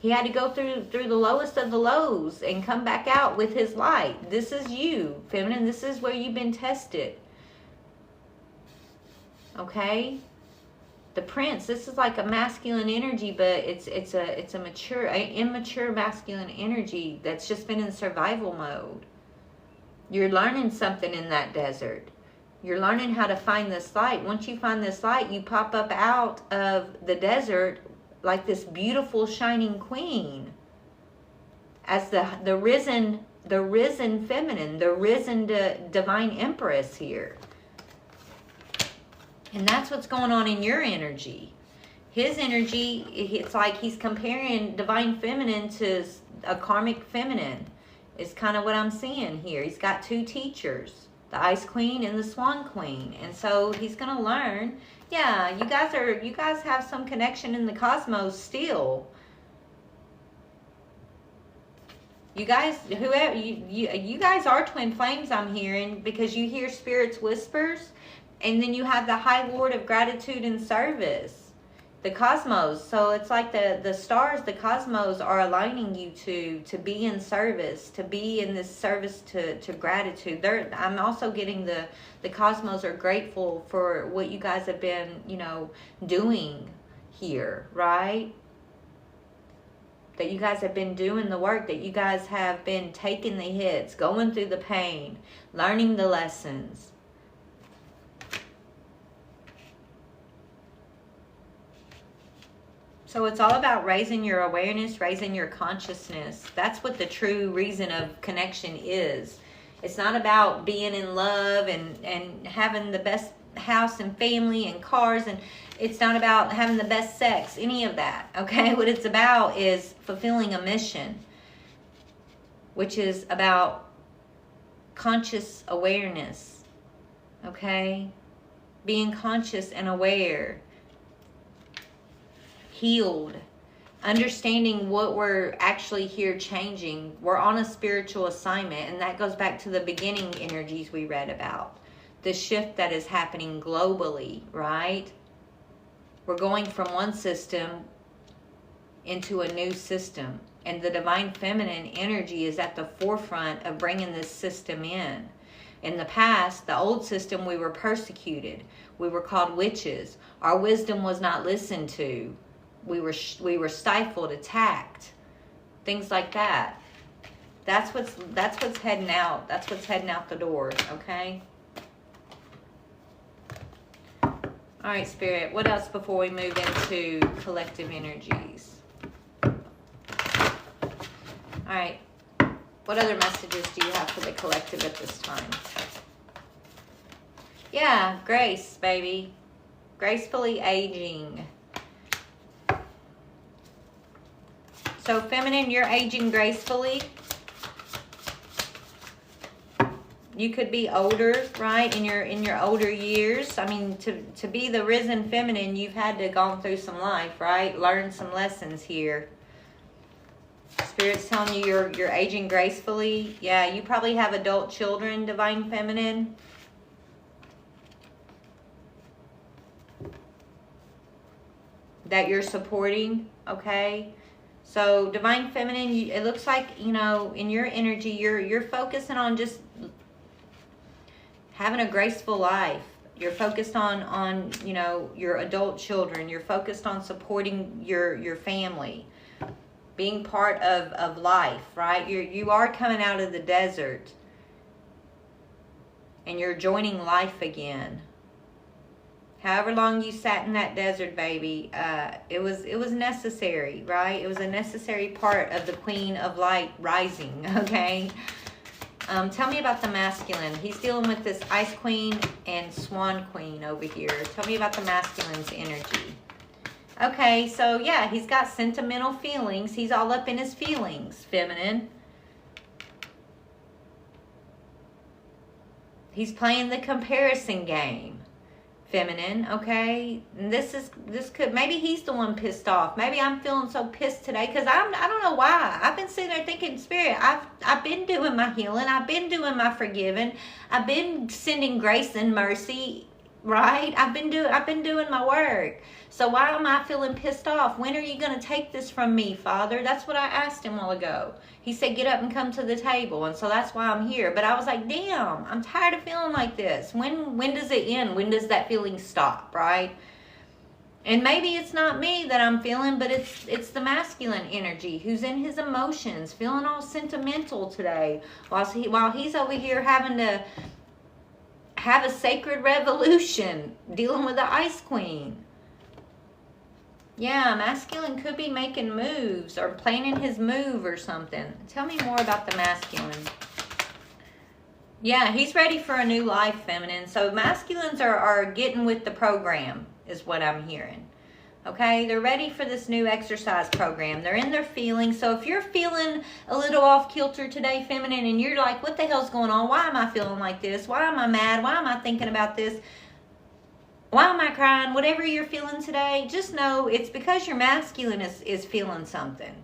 He had to go through the lowest of the lows and come back out with his light. This is you, Feminine. This is where you've been tested. Okay? The Prince, this is like a masculine energy, but it's a mature, immature masculine energy that's just been in survival mode. You're learning something in that desert. You're learning how to find this light. Once you find this light, you pop up out of the desert like this beautiful shining queen, as the risen feminine, the risen divine empress here. And that's what's going on in your energy. His energy, it's like he's comparing divine feminine to a karmic feminine. It's kind of what I'm seeing here. He's got two teachers, the Ice Queen and the Swan Queen. And so he's going to learn, yeah, you guys have some connection in the cosmos still. You guys, whoever you guys are twin flames, I'm hearing, because you hear spirits whispers, and then you have the High Lord of gratitude and service, the cosmos. So it's like the stars, the cosmos are aligning you to be in service, to be in this service to gratitude. I'm also getting the cosmos are grateful for what you guys have been, doing here, right? That you guys have been doing the work, that you guys have been taking the hits, going through the pain, learning the lessons. So it's all about raising your awareness, raising your consciousness. That's what the true reason of connection is. It's not about being in love and having the best house and family and cars, and it's not about having the best sex, any of that, okay? What it's about is fulfilling a mission, which is about conscious awareness, okay? Being conscious and aware, healed, understanding what we're actually here changing. We're on a spiritual assignment, and that goes back to the beginning energies we read about. The shift that is happening globally, right? We're going from one system into a new system. And the divine feminine energy is at the forefront of bringing this system in. In the past, the old system, we were persecuted. We were called witches. Our wisdom was not listened to. We were stifled, attacked. Things like that. That's what's heading out. That's what's heading out the doors, okay? All right, Spirit, what else before we move into collective energies? All right, what other messages do you have for the collective at this time? Yeah, grace, baby. Gracefully aging. So, feminine, you're aging gracefully. You could be older, right? In your older years. I mean, to be the risen feminine, you've had to gone through some life, right? Learn some lessons here. Spirit's telling you you're aging gracefully. Yeah, you probably have adult children, divine feminine. That you're supporting, okay? So divine feminine, it looks like, in your energy, you're focusing on just having a graceful life. You're focused on your adult children. You're focused on supporting your family, being part of life, right? You are coming out of the desert, and you're joining life again. However long you sat in that desert, baby, it was necessary, right? It was a necessary part of the Queen of Light rising, okay? Tell me about the masculine. He's dealing with this Ice Queen and Swan Queen over here. Tell me about the masculine's energy. Okay, so yeah, he's got sentimental feelings. He's all up in his feelings, feminine. He's playing the comparison game, feminine, okay? And this could, maybe he's the one pissed off. Maybe I'm feeling so pissed today because I don't know why. I've been sitting there thinking, Spirit, I've been doing my healing. I've been doing my forgiving. I've been sending grace and mercy, right? I've been doing my work. So why am I feeling pissed off? When are you going to take this from me, Father? That's what I asked him a while ago. He said, get up and come to the table. And so that's why I'm here. But I was like, damn, I'm tired of feeling like this. When does it end? When does that feeling stop, right? And maybe it's not me that I'm feeling, but it's the masculine energy who's in his emotions, feeling all sentimental today. While he's over here having to have a sacred revolution, dealing with the Ice Queen. Yeah, masculine could be making moves or planning his move or something. Tell me more about the masculine. Yeah, he's ready for a new life, feminine. So masculines are getting with the program, is what I'm hearing. Okay, they're ready for this new exercise program. They're in their feelings. So if you're feeling a little off kilter today, feminine, and you're like, what the hell's going on? Why am I feeling like this? Why am I mad? Why am I thinking about this? Why am I crying? Whatever you're feeling today, just know it's because your masculine is feeling something.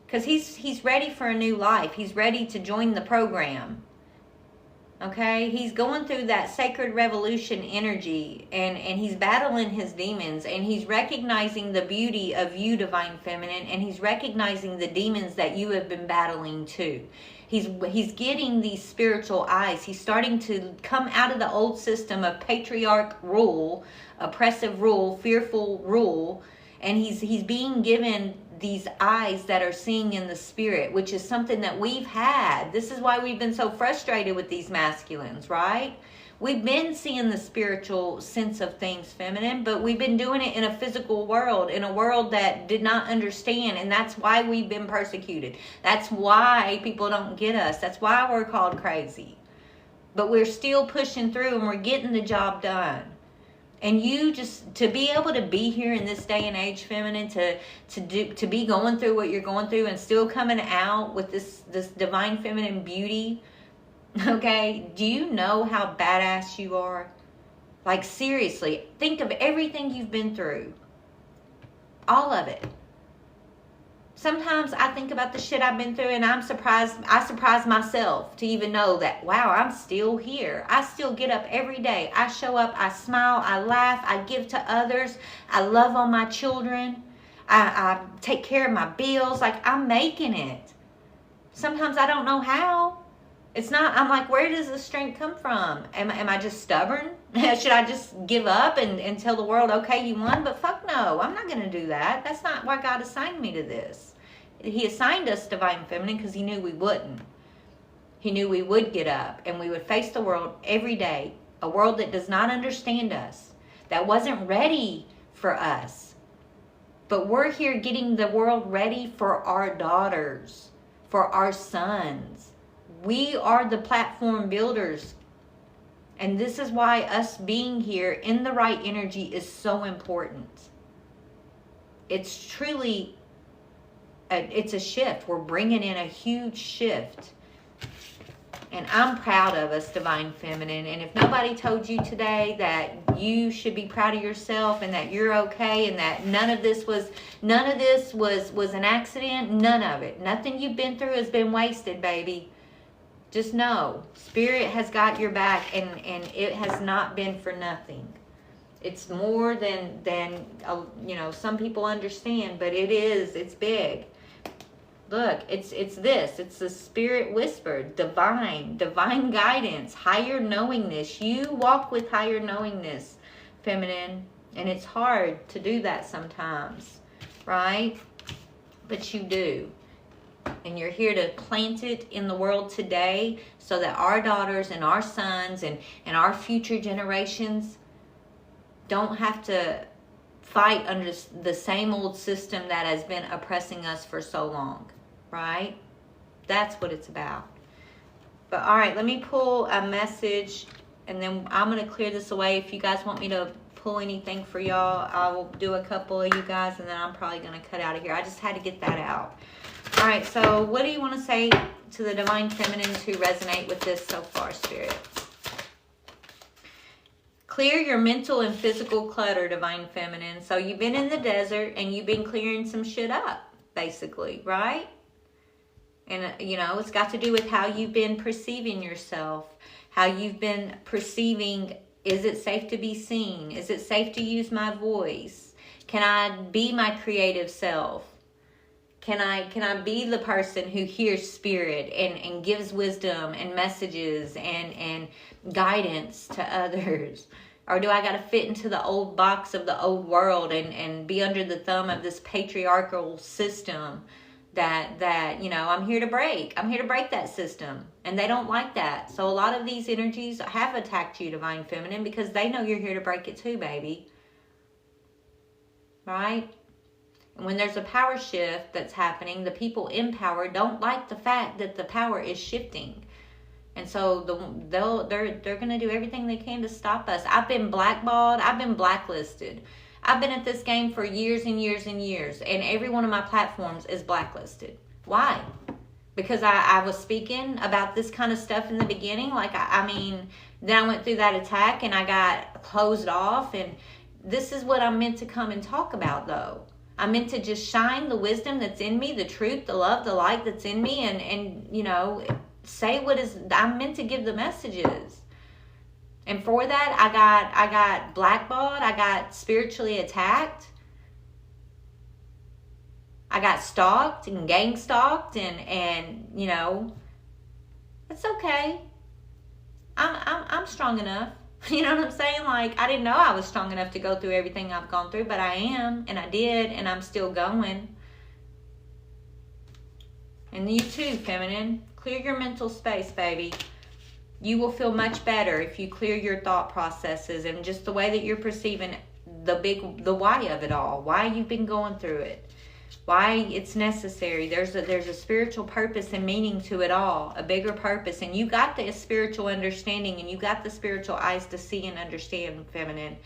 Because he's ready for a new life. He's ready to join the program. Okay, he's going through that sacred revolution energy, and he's battling his demons, and he's recognizing the beauty of you, divine feminine, and he's recognizing the demons that you have been battling too. He's getting these spiritual eyes. He's starting to come out of the old system of patriarch rule, oppressive rule, fearful rule, and he's being given these eyes that are seeing in the spirit, which is something that we've had. This is why we've been so frustrated with these masculines, right? We've been seeing the spiritual sense of things, feminine, but we've been doing it in a physical world, in a world that did not understand, and that's why we've been persecuted. That's why people don't get us. That's why we're called crazy. But we're still pushing through, and we're getting the job done. And you just, to be able to be here in this day and age, feminine, to be going through what you're going through and still coming out with this divine feminine beauty, okay? Do you know how badass you are? Like, seriously, think of everything you've been through. All of it. Sometimes I think about the shit I've been through, and I surprise myself to even know that, wow, I'm still here. I still get up every day. I show up, I smile, I laugh, I give to others. I love on my children. I take care of my bills. Like, I'm making it. Sometimes I don't know how. It's not, I'm like, where does the strength come from? Am I just stubborn? Should I just give up and tell the world, okay, you won? But fuck no, I'm not going to do that. That's not why God assigned me to this. He assigned us divine feminine because he knew we wouldn't. He knew we would get up and we would face the world every day. A world that does not understand us, that wasn't ready for us. But we're here getting the world ready for our daughters, for our sons. We are the platform builders. And this is why us being here in the right energy is so important. It's truly, it's a shift. We're bringing in a huge shift. And I'm proud of us, divine feminine. And if nobody told you today that you should be proud of yourself and that you're okay and that none of this was an accident, none of it. Nothing you've been through has been wasted, baby. Just know, Spirit has got your back, and it has not been for nothing. It's more than some people understand, but it's big. Look, it's the Spirit whispered, divine guidance, higher knowingness. You walk with higher knowingness, feminine, and it's hard to do that sometimes, right? But you do. And you're here to plant it in the world today so that our daughters and our sons and our future generations don't have to fight under the same old system that has been oppressing us for so long, right? That's what it's about. But all right, let me pull a message, and then I'm going to clear this away. If you guys want me to pull anything for y'all, I will do a couple of you guys, and then I'm probably going to cut out of here. I just had to get that out. All right, so what do you want to say to the divine feminines who resonate with this so far, Spirit? Clear your mental and physical clutter, divine feminine. So you've been in the desert and you've been clearing some shit up, basically, right? And, it's got to do with how you've been perceiving yourself, how you've been perceiving, is it safe to be seen? Is it safe to use my voice? Can I be my creative self? Can I be the person who hears Spirit and gives wisdom and messages and guidance to others? Or do I got to fit into the old box of the old world and be under the thumb of this patriarchal system that I'm here to break? I'm here to break that system. And they don't like that. So a lot of these energies have attacked you, divine feminine, because they know you're here to break it too, baby. Right? And when there's a power shift that's happening, the people in power don't like the fact that the power is shifting. And so they're going to do everything they can to stop us. I've been blackballed. I've been blacklisted. I've been at this game for years and years and years, and every one of my platforms is blacklisted. Why? Because I was speaking about this kind of stuff in the beginning. Like, I mean, then I went through that attack and I got closed off. And this is what I'm meant to come and talk about, though. I'm meant to just shine the wisdom that's in me, the truth, the love, the light that's in me, and you know, say what is. I'm meant to give the messages. And for that, I got blackballed. I got spiritually attacked. I got stalked and gang stalked, and you know, it's okay. I'm strong enough. You know what I'm saying? Like, I didn't know I was strong enough to go through everything I've gone through, but I am, and I did, and I'm still going. And you too, feminine. Clear your mental space, baby. You will feel much better if you clear your thought processes and just the way that you're perceiving the why of it all. Why you've been going through it. Why it's necessary. There's a spiritual purpose and meaning to it all. A bigger purpose. And you got the spiritual understanding, and you got the spiritual eyes to see and understand, feminine.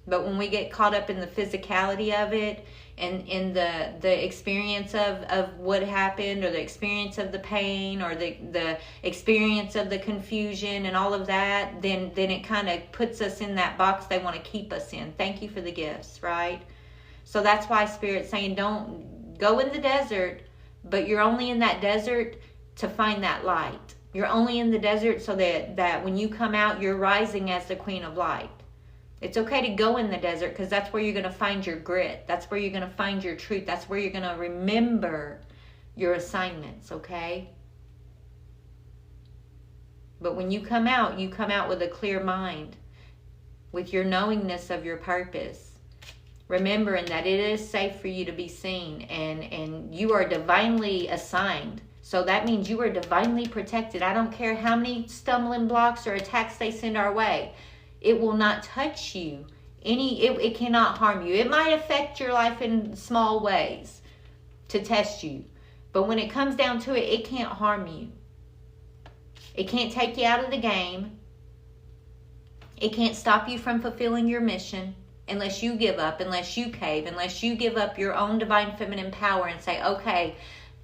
But when we get caught up in the physicality of it, and in the experience of what happened, or the experience of the pain, or the experience of the confusion and all of that, then it kind of puts us in that box they want to keep us in. Thank you for the gifts, right? So that's why Spirit's saying, don't go in the desert, but you're only in that desert to find that light. You're only in the desert so that when you come out, you're rising as the Queen of Light. It's okay to go in the desert, because that's where you're going to find your grit. That's where you're going to find your truth. That's where you're going to remember your assignments, okay? But when you come out with a clear mind, with your knowingness of your purpose, remembering that it is safe for you to be seen, and you are divinely assigned. So that means you are divinely protected. I don't care how many stumbling blocks or attacks they send our way. It will not touch you. It cannot harm you. It might affect your life in small ways to test you. But when it comes down to it, it can't harm you. It can't take you out of the game. It can't stop you from fulfilling your mission unless you give up, unless you cave, unless you give up your own divine feminine power and say, okay,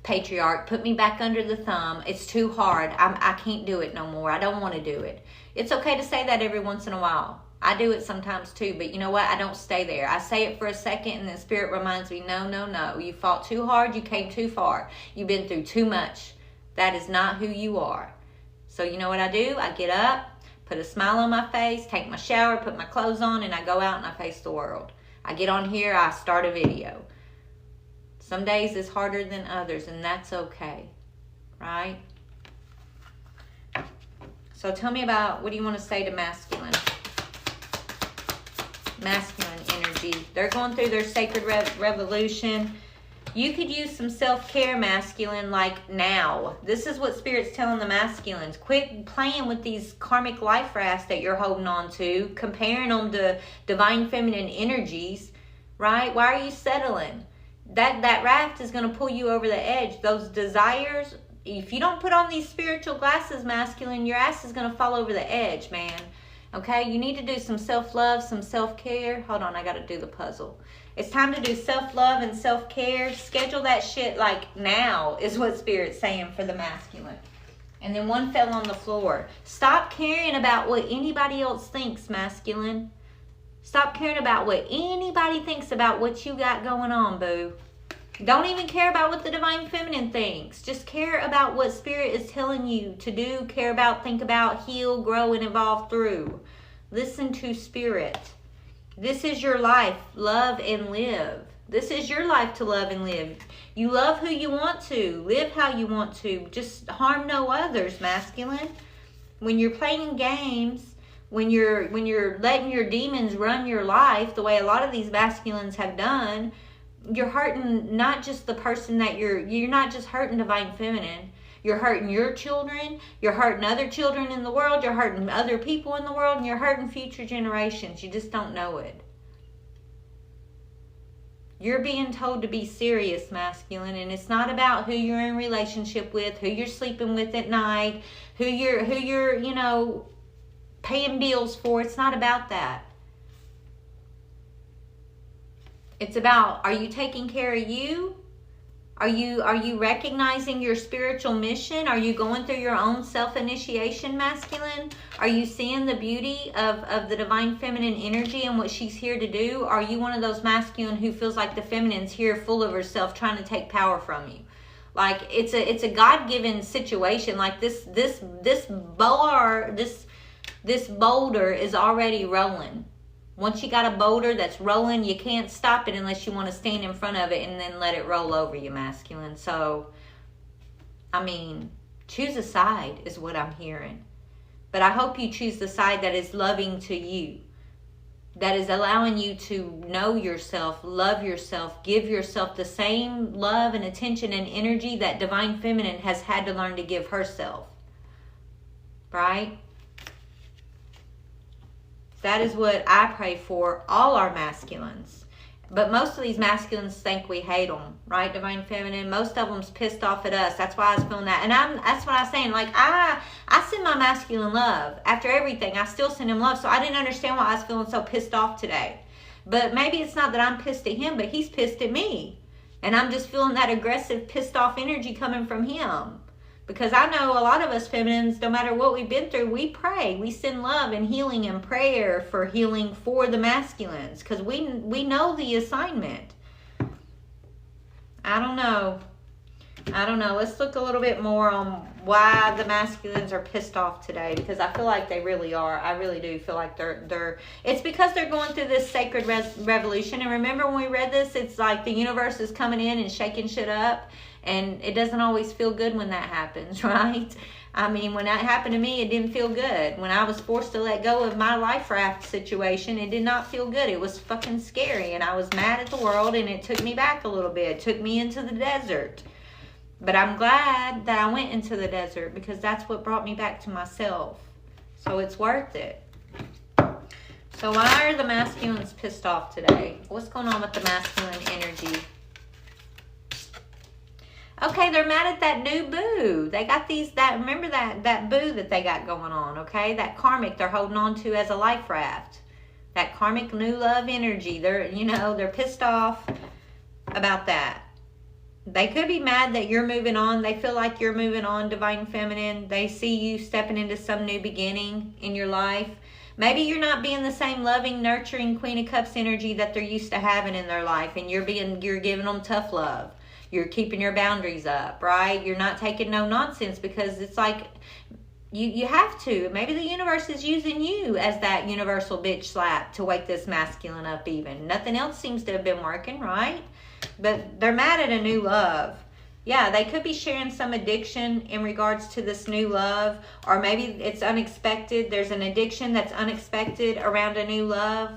patriarch, put me back under the thumb. It's too hard. I can't do it no more. I don't want to do it. It's okay to say that every once in a while. I do it sometimes too, but you know what? I don't stay there. I say it for a second, and then Spirit reminds me, no. You fought too hard. You came too far. You've been through too much. That is not who you are. So you know what I do? I get up, put a smile on my face, take my shower, put my clothes on, and I go out and I face the world. I get on here, I start a video. Some days is harder than others, and that's okay, right? So tell me about, what do you want to say to masculine? Masculine energy. They're going through their sacred revolution. You could use some self-care, masculine, like now. This is what Spirit's telling the masculines. Quit playing with these karmic life rafts that you're holding on to, comparing them to divine feminine energies, right? Why are you settling? That raft is going to pull you over the edge. Those desires, if you don't put on these spiritual glasses, masculine, your ass is going to fall over the edge, man. Okay? You need to do some self-love, some self-care. Hold on, I got to do the puzzle. It's time to do self-love and self-care. Schedule that shit like now is what Spirit's saying for the masculine. And then one fell on the floor. Stop caring about what anybody else thinks, masculine. Stop caring about what anybody thinks about what you got going on, boo. Don't even care about what the divine feminine thinks. Just care about what Spirit is telling you to do, care about, think about, heal, grow, and evolve through. Listen to Spirit. This is your life. Love and live. This is your life to love and live. You love who you want to. Live how you want to. Just harm no others, masculine. When you're playing games, when you're letting your demons run your life the way a lot of these masculines have done, you're hurting not just the person that you're not just hurting divine feminine. You're hurting your children. You're hurting other children in the world. You're hurting other people in the world. And you're hurting future generations. You just don't know it. You're being told to be serious, masculine, and it's not about who you're in relationship with, who you're sleeping with at night, who you're, you know, paying bills for. It's not about that. It's about, are you taking care of you? Are you recognizing your spiritual mission? Are you going through your own self-initiation, masculine? Are you seeing the beauty of the divine feminine energy and what she's here to do? Are you one of those masculine who feels like the feminine's here full of herself trying to take power from you? Like it's a God-given situation. Like this boulder is already rolling. Once you got a boulder that's rolling, you can't stop it unless you want to stand in front of it and then let it roll over you, masculine. So, I mean, choose a side is what I'm hearing. But I hope you choose the side that is loving to you, that is allowing you to know yourself, love yourself, give yourself the same love and attention and energy that divine feminine has had to learn to give herself. Right? That is what I pray for all our masculines. But most of these masculines think we hate them, right, divine feminine? Most of them's pissed off at us. That's why I was feeling that. And that's what I was saying. Like, I send my masculine love. After everything, I still send him love. So I didn't understand why I was feeling so pissed off today. But maybe it's not that I'm pissed at him, but he's pissed at me. And I'm just feeling that aggressive, pissed off energy coming from him. Because I know a lot of us feminines, no matter what we've been through, we pray. We send love and healing and prayer for healing for the masculines. Because we know the assignment. I don't know. Let's look a little bit more on why the masculines are pissed off today. Because I feel like they really are. I really do feel like they're it's because they're going through this sacred revolution. And remember when we read this, it's like the universe is coming in and shaking shit up. And it doesn't always feel good when that happens, right? I mean, when that happened to me, it didn't feel good. When I was forced to let go of my life raft situation, it did not feel good. It was fucking scary. And I was mad at the world, and it took me back a little bit. It took me into the desert. But I'm glad that I went into the desert because that's what brought me back to myself. So it's worth it. So why are the masculines pissed off today? What's going on with the masculine energy? Okay, they're mad at that new boo. They got remember that boo that they got going on, okay? That karmic they're holding on to as a life raft. That karmic new love energy. They're pissed off about that. They could be mad that you're moving on. They feel like you're moving on, divine feminine. They see you stepping into some new beginning in your life. Maybe you're not being the same loving, nurturing Queen of Cups energy that they're used to having in their life, and you're giving them tough love. You're keeping your boundaries up, right? You're not taking no nonsense because it's like you have to. Maybe the universe is using you as that universal bitch slap to wake this masculine up even. Nothing else seems to have been working, right? But they're mad at a new love. Yeah, they could be sharing some addiction in regards to this new love, or maybe it's unexpected. There's an addiction that's unexpected around a new love.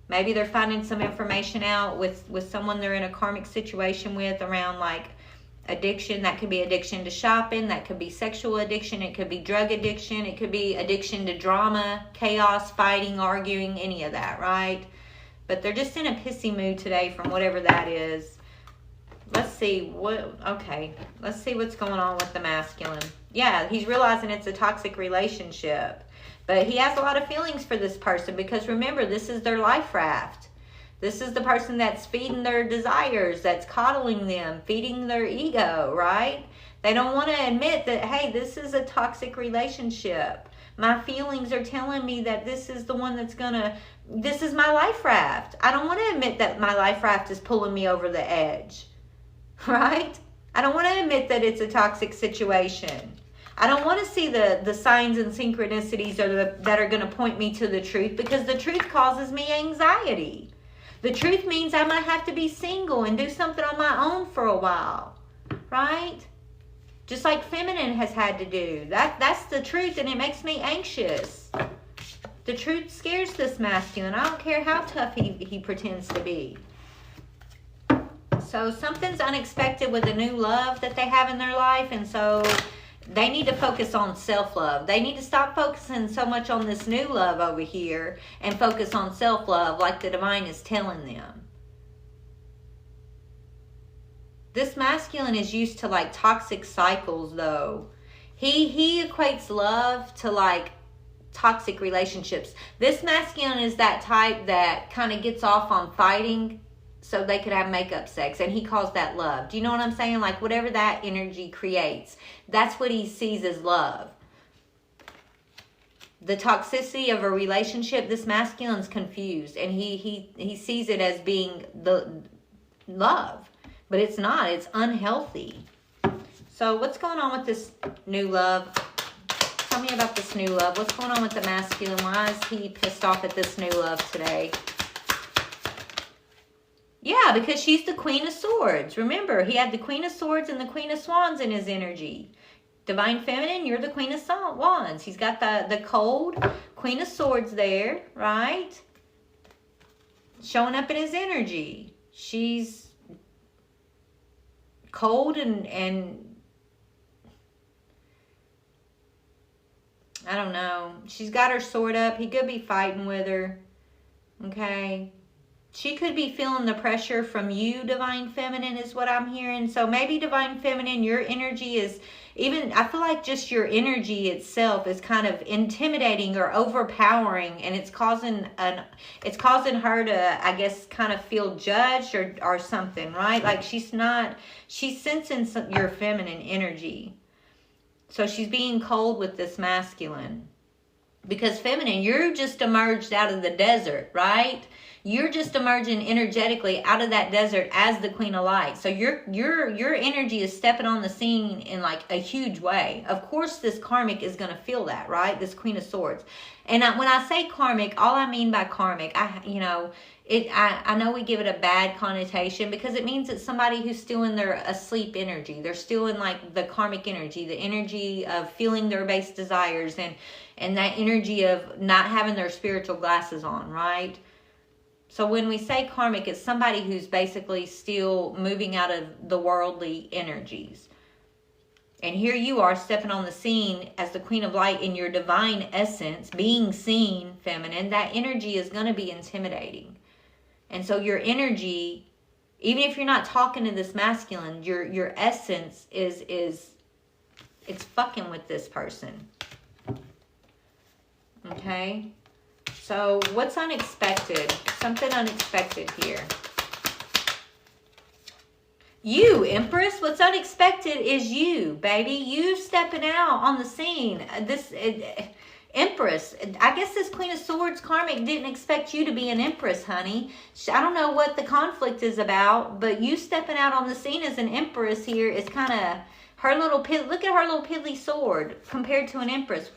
Maybe they're finding some information out with someone they're in a karmic situation with around like addiction. That could be addiction to shopping. That could be sexual addiction. It could be drug addiction. It could be addiction to drama, chaos, fighting, arguing, any of that, right? But they're just in a pissy mood today from whatever that is. Let's see let's see what's going on with the masculine. Yeah, he's realizing it's a toxic relationship. But he has a lot of feelings for this person because remember, this is their life raft. This is the person that's feeding their desires, that's coddling them, feeding their ego, right? They don't want to admit that, hey, this is a toxic relationship. My feelings are telling me that this is the one this is my life raft. I don't want to admit that my life raft is pulling me over the edge, right? I don't want to admit that it's a toxic situation. I don't want to see the signs and synchronicities that are going to point me to the truth because the truth causes me anxiety. The truth means I might have to be single and do something on my own for a while, right? Just like feminine has had to do. That's the truth, and it makes me anxious. The truth scares this masculine. I don't care how tough he pretends to be. So something's unexpected with the new love that they have in their life, and so they need to focus on self-love. They need to stop focusing so much on this new love over here and focus on self-love like the divine is telling them. This masculine is used to like toxic cycles though. He equates love to like toxic relationships. This masculine is that type that kind of gets off on fighting so they could have makeup sex, and he calls that love. Do you know what I'm saying? Like whatever that energy creates, that's what he sees as love. The toxicity of a relationship, this masculine's confused, and he sees it as being the love, but it's not. It's unhealthy. So what's going on with this new love? Tell me about this new love. What's going on with the masculine? Why is he pissed off at this new love today? Yeah, because she's the Queen of Swords. Remember, he had the Queen of Swords and the Queen of Wands in his energy. Divine Feminine, you're the Queen of Wands. He's got the cold Queen of Swords there, right? Showing up in his energy. She's cold and I don't know. She's got her sword up. He could be fighting with her. Okay. She could be feeling the pressure from you, Divine Feminine, is what I'm hearing. So maybe Divine Feminine, your energy is even, I feel like just your energy itself is kind of intimidating or overpowering, and it's causing her to, I guess, kind of feel judged or something, right? Like she's sensing your feminine energy. So she's being cold with this masculine. Because feminine, you're just emerged out of the desert, right? You're just emerging energetically out of that desert as the Queen of Light. So your energy is stepping on the scene in like a huge way. Of course, this karmic is going to feel that, right? This Queen of Swords. And when I say karmic, all I mean by karmic, I know we give it a bad connotation because it means it's somebody who's still in their asleep energy. They're still in like the karmic energy, the energy of feeling their base desires and that energy of not having their spiritual glasses on, right? So when we say karmic, it's somebody who's basically still moving out of the worldly energies. And here you are stepping on the scene as the Queen of Light in your divine essence, being seen, feminine. That energy is going to be intimidating. And so your energy, even if you're not talking to this masculine, your essence is it's fucking with this person. Okay? So what's unexpected? Something unexpected here. You, Empress, what's unexpected is you, baby. You stepping out on the scene. Empress, I guess this Queen of Swords karmic didn't expect you to be an Empress, honey. I don't know what the conflict is about, but you stepping out on the scene as an Empress here is kind of her little, look at her little piddly sword compared to an Empress.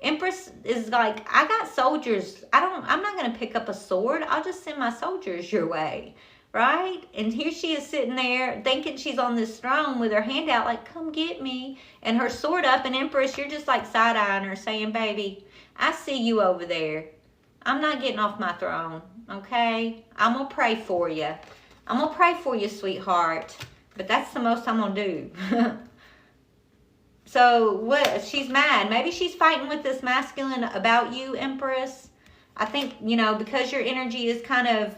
Empress is like, I got soldiers. I'm not going to pick up a sword. I'll just send my soldiers your way. Right? And here she is sitting there thinking she's on this throne with her hand out like, come get me. And her sword up. And Empress, you're just like side-eyeing her saying, baby, I see you over there. I'm not getting off my throne. Okay? I'm going to pray for you. I'm going to pray for you, sweetheart. But that's the most I'm going to do. So what? She's mad. Maybe she's fighting with this masculine about you, Empress. I think, because your energy is kind of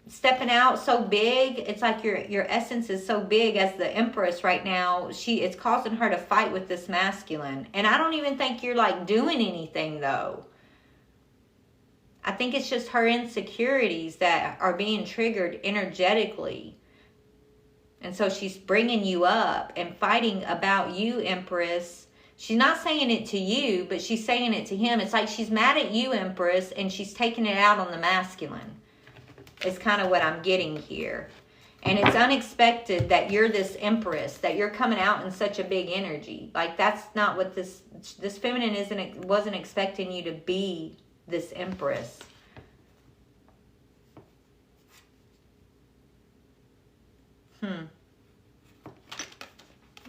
stepping out so big, it's like your essence is so big as the Empress right now. It's causing her to fight with this masculine. And I don't even think you're like doing anything though. I think it's just her insecurities that are being triggered energetically. And so she's bringing you up and fighting about you, Empress. She's not saying it to you, but she's saying it to him. It's like she's mad at you, Empress, and she's taking it out on the masculine. It's kind of what I'm getting here. And it's unexpected that you're this Empress, that you're coming out in such a big energy. Like that's not what this feminine wasn't expecting you to be, this Empress.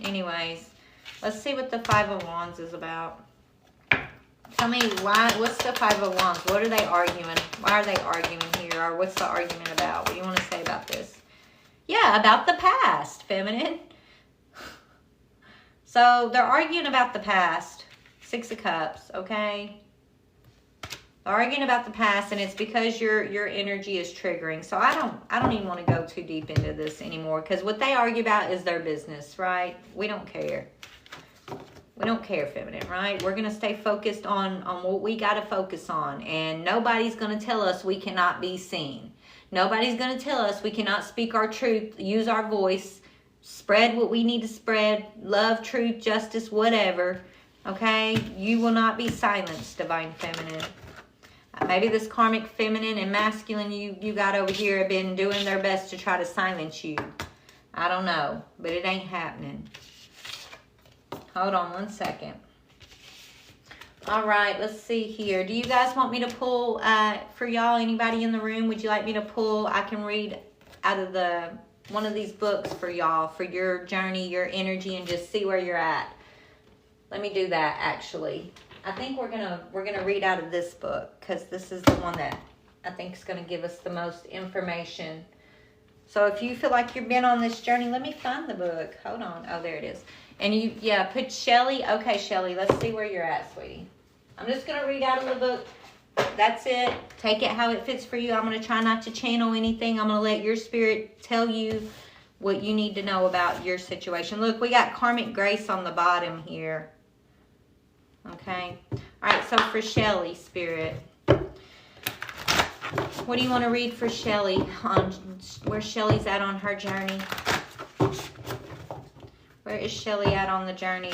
Anyways, let's see what the Five of Wands is about. Tell me what's the Five of Wands? What are they arguing? Why are they arguing here? Or what's the argument about? What do you want to say about this? Yeah, about the past, feminine. So they're arguing about the past. Six of Cups, okay? Arguing about the past, and it's because your energy is triggering. So I don't even want to go too deep into this anymore, because what they argue about is their business, right? We don't care. We don't care, feminine, right? We're going to stay focused on what we got to focus on. And nobody's going to tell us we cannot be seen. Nobody's going to tell us we cannot speak our truth, use our voice, spread what we need to spread, love, truth, justice, whatever. Okay? You will not be silenced, divine feminine. Maybe this karmic feminine and masculine you got over here have been doing their best to try to silence you. I don't know, but it ain't happening. Hold on one second. All right, let's see here. Do you guys want me to pull for y'all? Anybody in the room? Would you like me to pull? I can read out of one of these books for y'all, for your journey, your energy, and just see where you're at. Let me do that, actually. I think we're gonna read out of this book, because this is the one that I think is gonna give us the most information. So if you feel like you've been on this journey, let me find the book. Hold on. Oh, there it is. And put Shelly. Okay, Shelly, let's see where you're at, sweetie. I'm just going to read out of the book. That's it. Take it how it fits for you. I'm going to try not to channel anything. I'm going to let your spirit tell you what you need to know about your situation. Look, we got karmic grace on the bottom here. Okay. All right, so for Shelly, spirit, what do you want to read for Shelly on where Shelly's at on her journey? Where is Shelly at on the journey?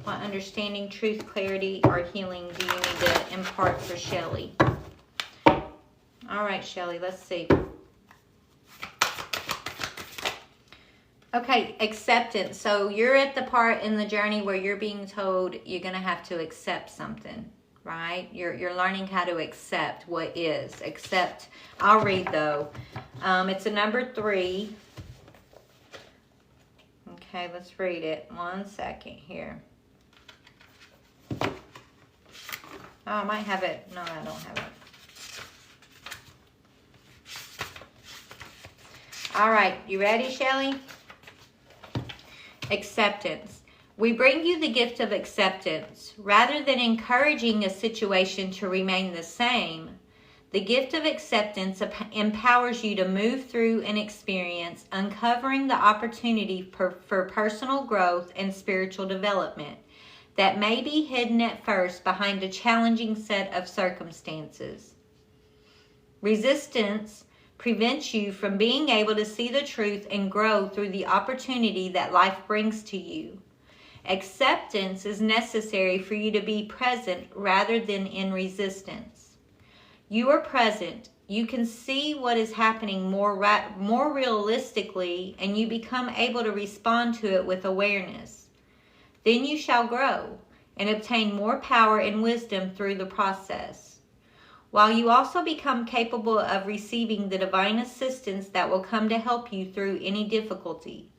What understanding, truth, clarity, or healing do you need to impart for Shelly? All right, Shelly, let's see. Okay, acceptance. So you're at the part in the journey where you're being told you're going to have to accept something, right? You're learning how to accept what is. Accept. I'll read, though. It's a number 3. Okay, let's read it. One second here. Oh, I might have it. No, I don't have it. All right, you ready, Shelly? Acceptance. We bring you the gift of acceptance. Rather than encouraging a situation to remain the same, the gift of acceptance empowers you to move through an experience, uncovering the opportunity for personal growth and spiritual development that may be hidden at first behind a challenging set of circumstances. Resistance prevents you from being able to see the truth and grow through the opportunity that life brings to you. Acceptance is necessary for you to be present rather than in resistance. You are present. You can see what is happening more realistically, and you become able to respond to it with awareness. Then you shall grow and obtain more power and wisdom through the process, while you also become capable of receiving the divine assistance that will come to help you through any difficulty.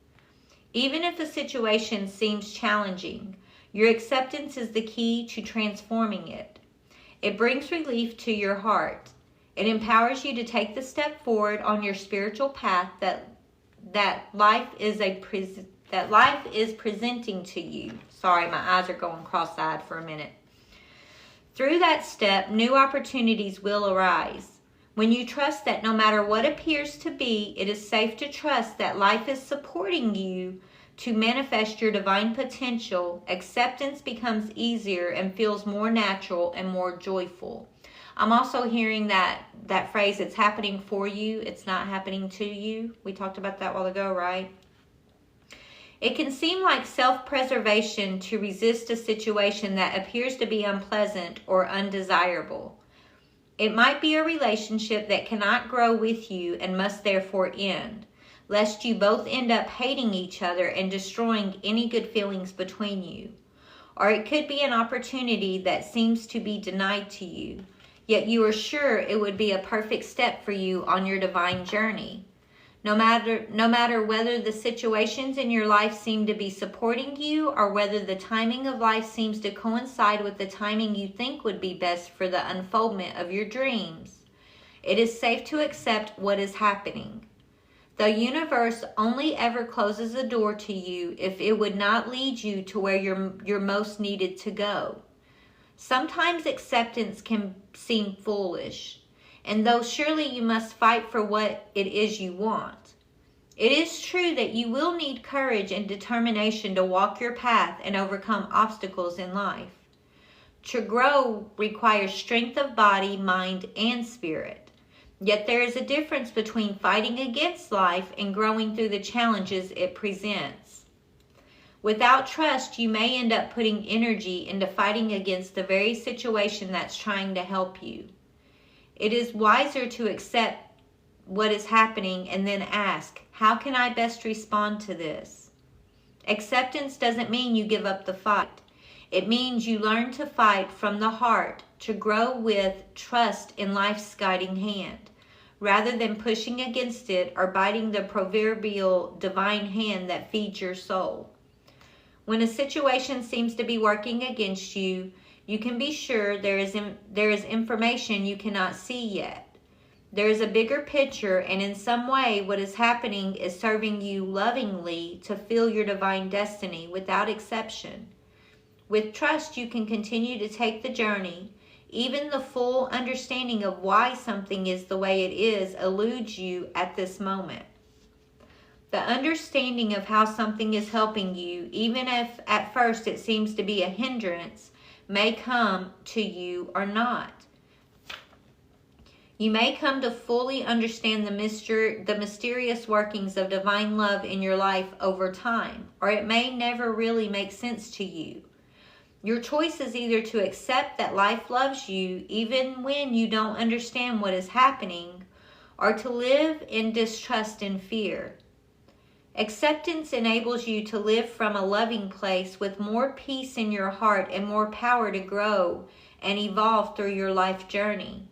Even if the situation seems challenging, your acceptance is the key to transforming it. It brings relief to your heart. It empowers you to take the step forward on your spiritual path that life is presenting to you. Sorry, my eyes are going cross-eyed for a minute. Through that step, new opportunities will arise. When you trust that no matter what appears to be, it is safe to trust that life is supporting you to manifest your divine potential, acceptance becomes easier and feels more natural and more joyful. I'm also hearing that phrase, it's happening for you, it's not happening to you. We talked about that a while ago, right? It can seem like self-preservation to resist a situation that appears to be unpleasant or undesirable. It might be a relationship that cannot grow with you and must therefore end, lest you both end up hating each other and destroying any good feelings between you. Or it could be an opportunity that seems to be denied to you, yet you are sure it would be a perfect step for you on your divine journey. No matter whether the situations in your life seem to be supporting you or whether the timing of life seems to coincide with the timing you think would be best for the unfoldment of your dreams, it is safe to accept what is happening. The universe only ever closes a door to you if it would not lead you to where you're most needed to go. Sometimes acceptance can seem foolish, and though surely you must fight for what it is you want. It is true that you will need courage and determination to walk your path and overcome obstacles in life. To grow requires strength of body, mind, and spirit. Yet there is a difference between fighting against life and growing through the challenges it presents. Without trust, you may end up putting energy into fighting against the very situation that's trying to help you. It is wiser to accept what is happening and then ask, how can I best respond to this? Acceptance doesn't mean you give up the fight. It means you learn to fight from the heart, to grow with trust in life's guiding hand, rather than pushing against it or biting the proverbial divine hand that feeds your soul. When a situation seems to be working against you, you can be sure there is information you cannot see yet. There is a bigger picture, and in some way what is happening is serving you lovingly to fill your divine destiny without exception. With trust, you can continue to take the journey. Even the full understanding of why something is the way it is eludes you at this moment. The understanding of how something is helping you, even if at first it seems to be a hindrance, may come to you or not. You may come to fully understand the mysterious workings of divine love in your life over time, or it may never really make sense to you. Your choice is either to accept that life loves you even when you don't understand what is happening, or to live in distrust and fear. Acceptance enables you to live from a loving place with more peace in your heart and more power to grow and evolve through your life journey.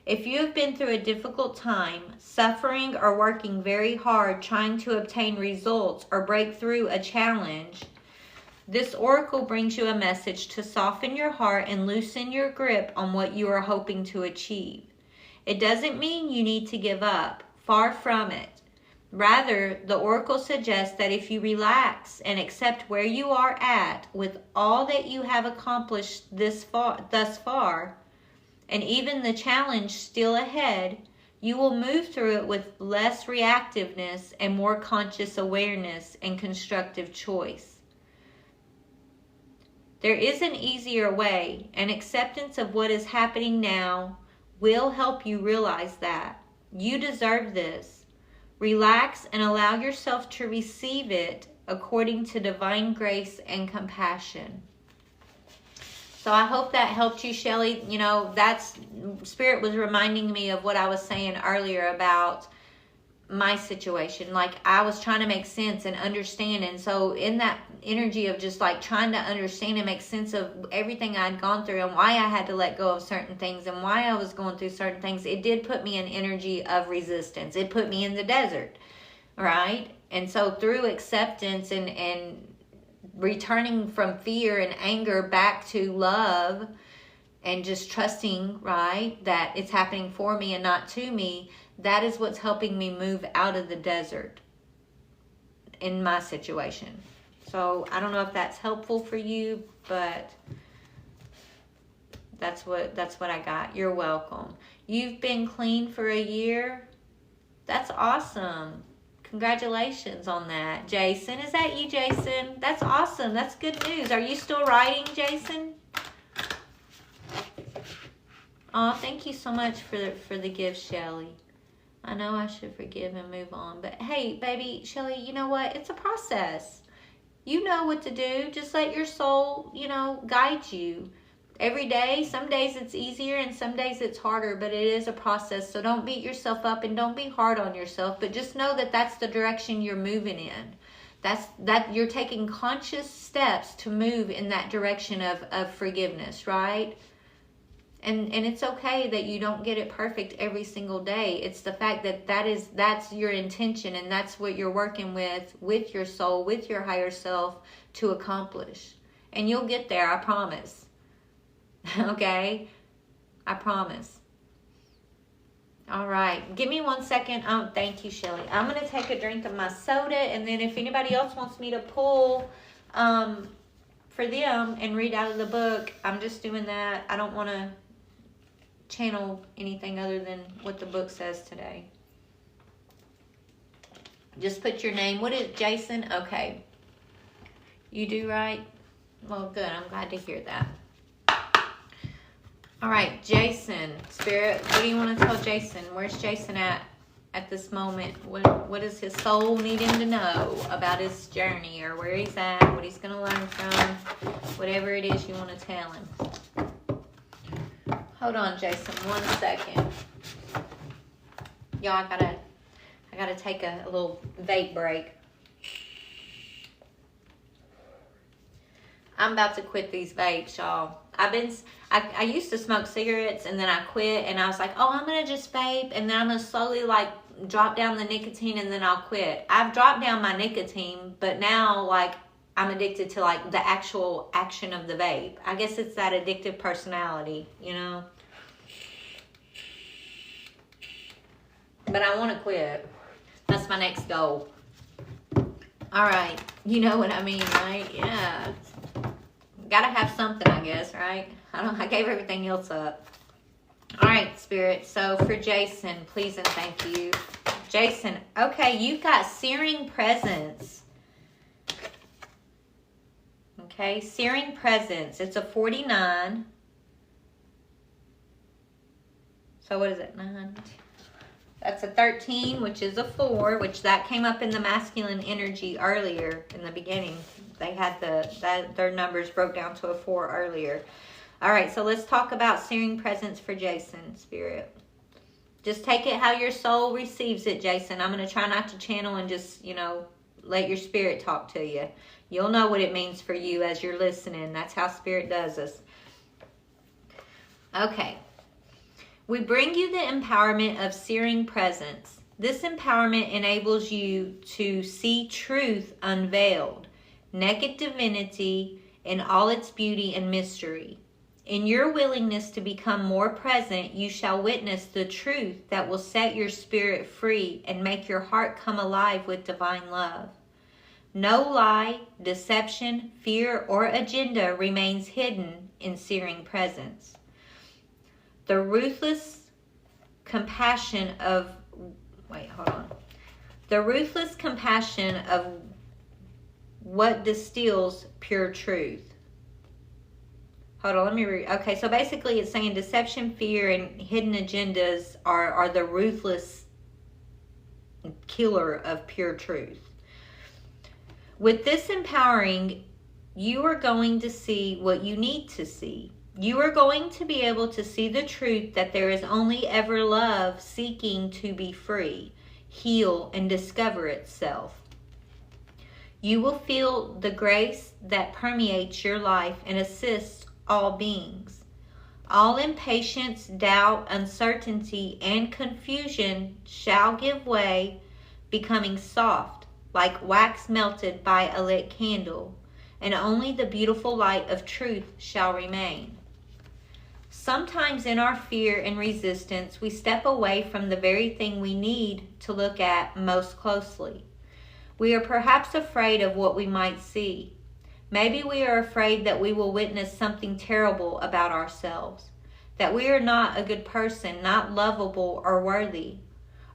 If you have been through a difficult time, suffering or working very hard trying to obtain results or break through a challenge, this oracle brings you a message to soften your heart and loosen your grip on what you are hoping to achieve. It doesn't mean you need to give up. Far from it. Rather, the oracle suggests that if you relax and accept where you are at with all that you have accomplished thus far, and even the challenge still ahead, you will move through it with less reactiveness and more conscious awareness and constructive choice. There is an easier way, and acceptance of what is happening now will help you realize that. You deserve this. Relax and allow yourself to receive it according to divine grace and compassion. So I hope that helped you, Shelly. You know, that's Spirit was reminding me of what I was saying earlier about my situation. Like, I was trying to make sense and understand, and so in that energy of just like trying to understand and make sense of everything I'd gone through and why I had to let go of certain things and why I was going through certain things, it did put me in energy of resistance. It put me in the desert, right? And so through acceptance and returning from fear and anger back to love and just trusting, right, that it's happening for me and not to me, that is what's helping me move out of the desert in my situation. So I don't know if that's helpful for you, but that's what I got. You're welcome. You've been clean for a year? That's awesome. Congratulations on that. Jason, is that you, Jason? That's awesome. That's good news. Are you still writing, Jason? Oh, thank you so much for the gift, Shelly. I know I should forgive and move on. But hey, baby, Shelly, you know what? It's a process. You know what to do. Just let your soul, guide you. Every day, some days it's easier and some days it's harder, but it is a process. So don't beat yourself up and don't be hard on yourself. But just know that that's the direction you're moving in. That you're taking conscious steps to move in that direction of forgiveness, right? And it's okay that you don't get it perfect every single day. It's the fact that that's your intention, and that's what you're working with your soul, with your higher self to accomplish. And you'll get there, I promise. Okay? I promise. All right. Give me 1 second. Thank you, Shelly. I'm going to take a drink of my soda, and then if anybody else wants me to pull for them and read out of the book. I'm just doing that. I don't want to channel anything other than what the book says today. Just put your name. What is Jason? Okay. You do right? Well, good. I'm glad to hear that. All right, Jason, Spirit, what do you want to tell Jason? Where's Jason at this moment? What does his soul need him to know about his journey, or where he's at, what he's going to learn from, whatever it is you want to tell him? Hold on, Jason, 1 second. Y'all, I gotta take a little vape break. I'm about to quit these vapes, y'all. I used to smoke cigarettes, and then I quit, and I was like, oh, I'm gonna just vape, and then I'm gonna slowly like drop down the nicotine, and then I'll quit. I've dropped down my nicotine, but now like I'm addicted to like the actual action of the vape. I guess it's that addictive personality, you know. But I want to quit. That's my next goal. All right, you know what I mean, right? Yeah. Gotta have something, I guess, right? I gave everything else up. All right, Spirit. So for Jason, please and thank you. Jason, okay, you've got searing presence. Okay, searing presence. It's a 49. So what is it? 9. That's a 13, which is a 4, which that came up in the masculine energy earlier in the beginning. They had their numbers broke down to a 4 earlier. All right, so let's talk about searing presence for Jason, Spirit. Just take it how your soul receives it, Jason. I'm going to try not to channel and just, let your spirit talk to you. You'll know what it means for you as you're listening. That's how Spirit does us. Okay. We bring you the empowerment of searing presence. This empowerment enables you to see truth unveiled, naked divinity in all its beauty and mystery. In your willingness to become more present, you shall witness the truth that will set your spirit free and make your heart come alive with divine love. No lie, deception, fear, or agenda remains hidden in searing presence. The ruthless compassion of what distills pure truth. Hold on, let me read. Okay, so basically it's saying deception, fear, and hidden agendas are the ruthless killer of pure truth. With this empowering, you are going to see what you need to see. You are going to be able to see the truth that there is only ever love seeking to be free, heal, and discover itself. You will feel the grace that permeates your life and assists all beings. All impatience, doubt, uncertainty, and confusion shall give way, becoming soft, like wax melted by a lit candle, and only the beautiful light of truth shall remain. Sometimes in our fear and resistance, we step away from the very thing we need to look at most closely. We are perhaps afraid of what we might see. Maybe we are afraid that we will witness something terrible about ourselves, that we are not a good person, not lovable or worthy.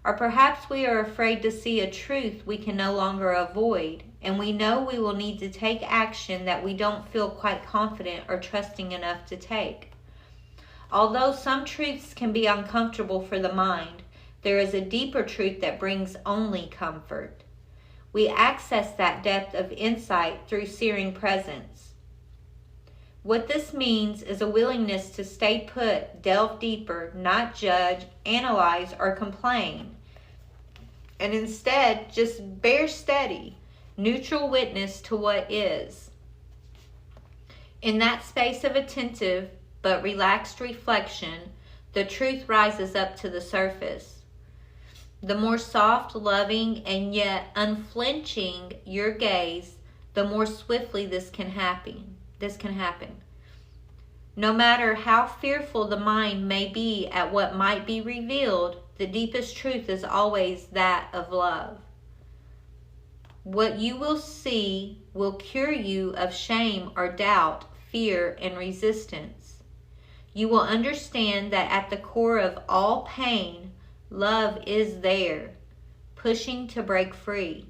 Or perhaps we are afraid to see a truth we can no longer avoid, and we know we will need to take action that we don't feel quite confident or trusting enough to take. Although some truths can be uncomfortable for the mind, there is a deeper truth that brings only comfort. We access that depth of insight through searing presence. What this means is a willingness to stay put, delve deeper, not judge, analyze, or complain, and instead just bear steady, neutral witness to what is. In that space of attentive but relaxed reflection, the truth rises up to the surface. The more soft, loving, and yet unflinching your gaze, the more swiftly this can happen. No matter how fearful the mind may be at what might be revealed, the deepest truth is always that of love. What you will see will cure you of shame or doubt, fear, and resistance. You will understand that at the core of all pain, love is there, pushing to break free.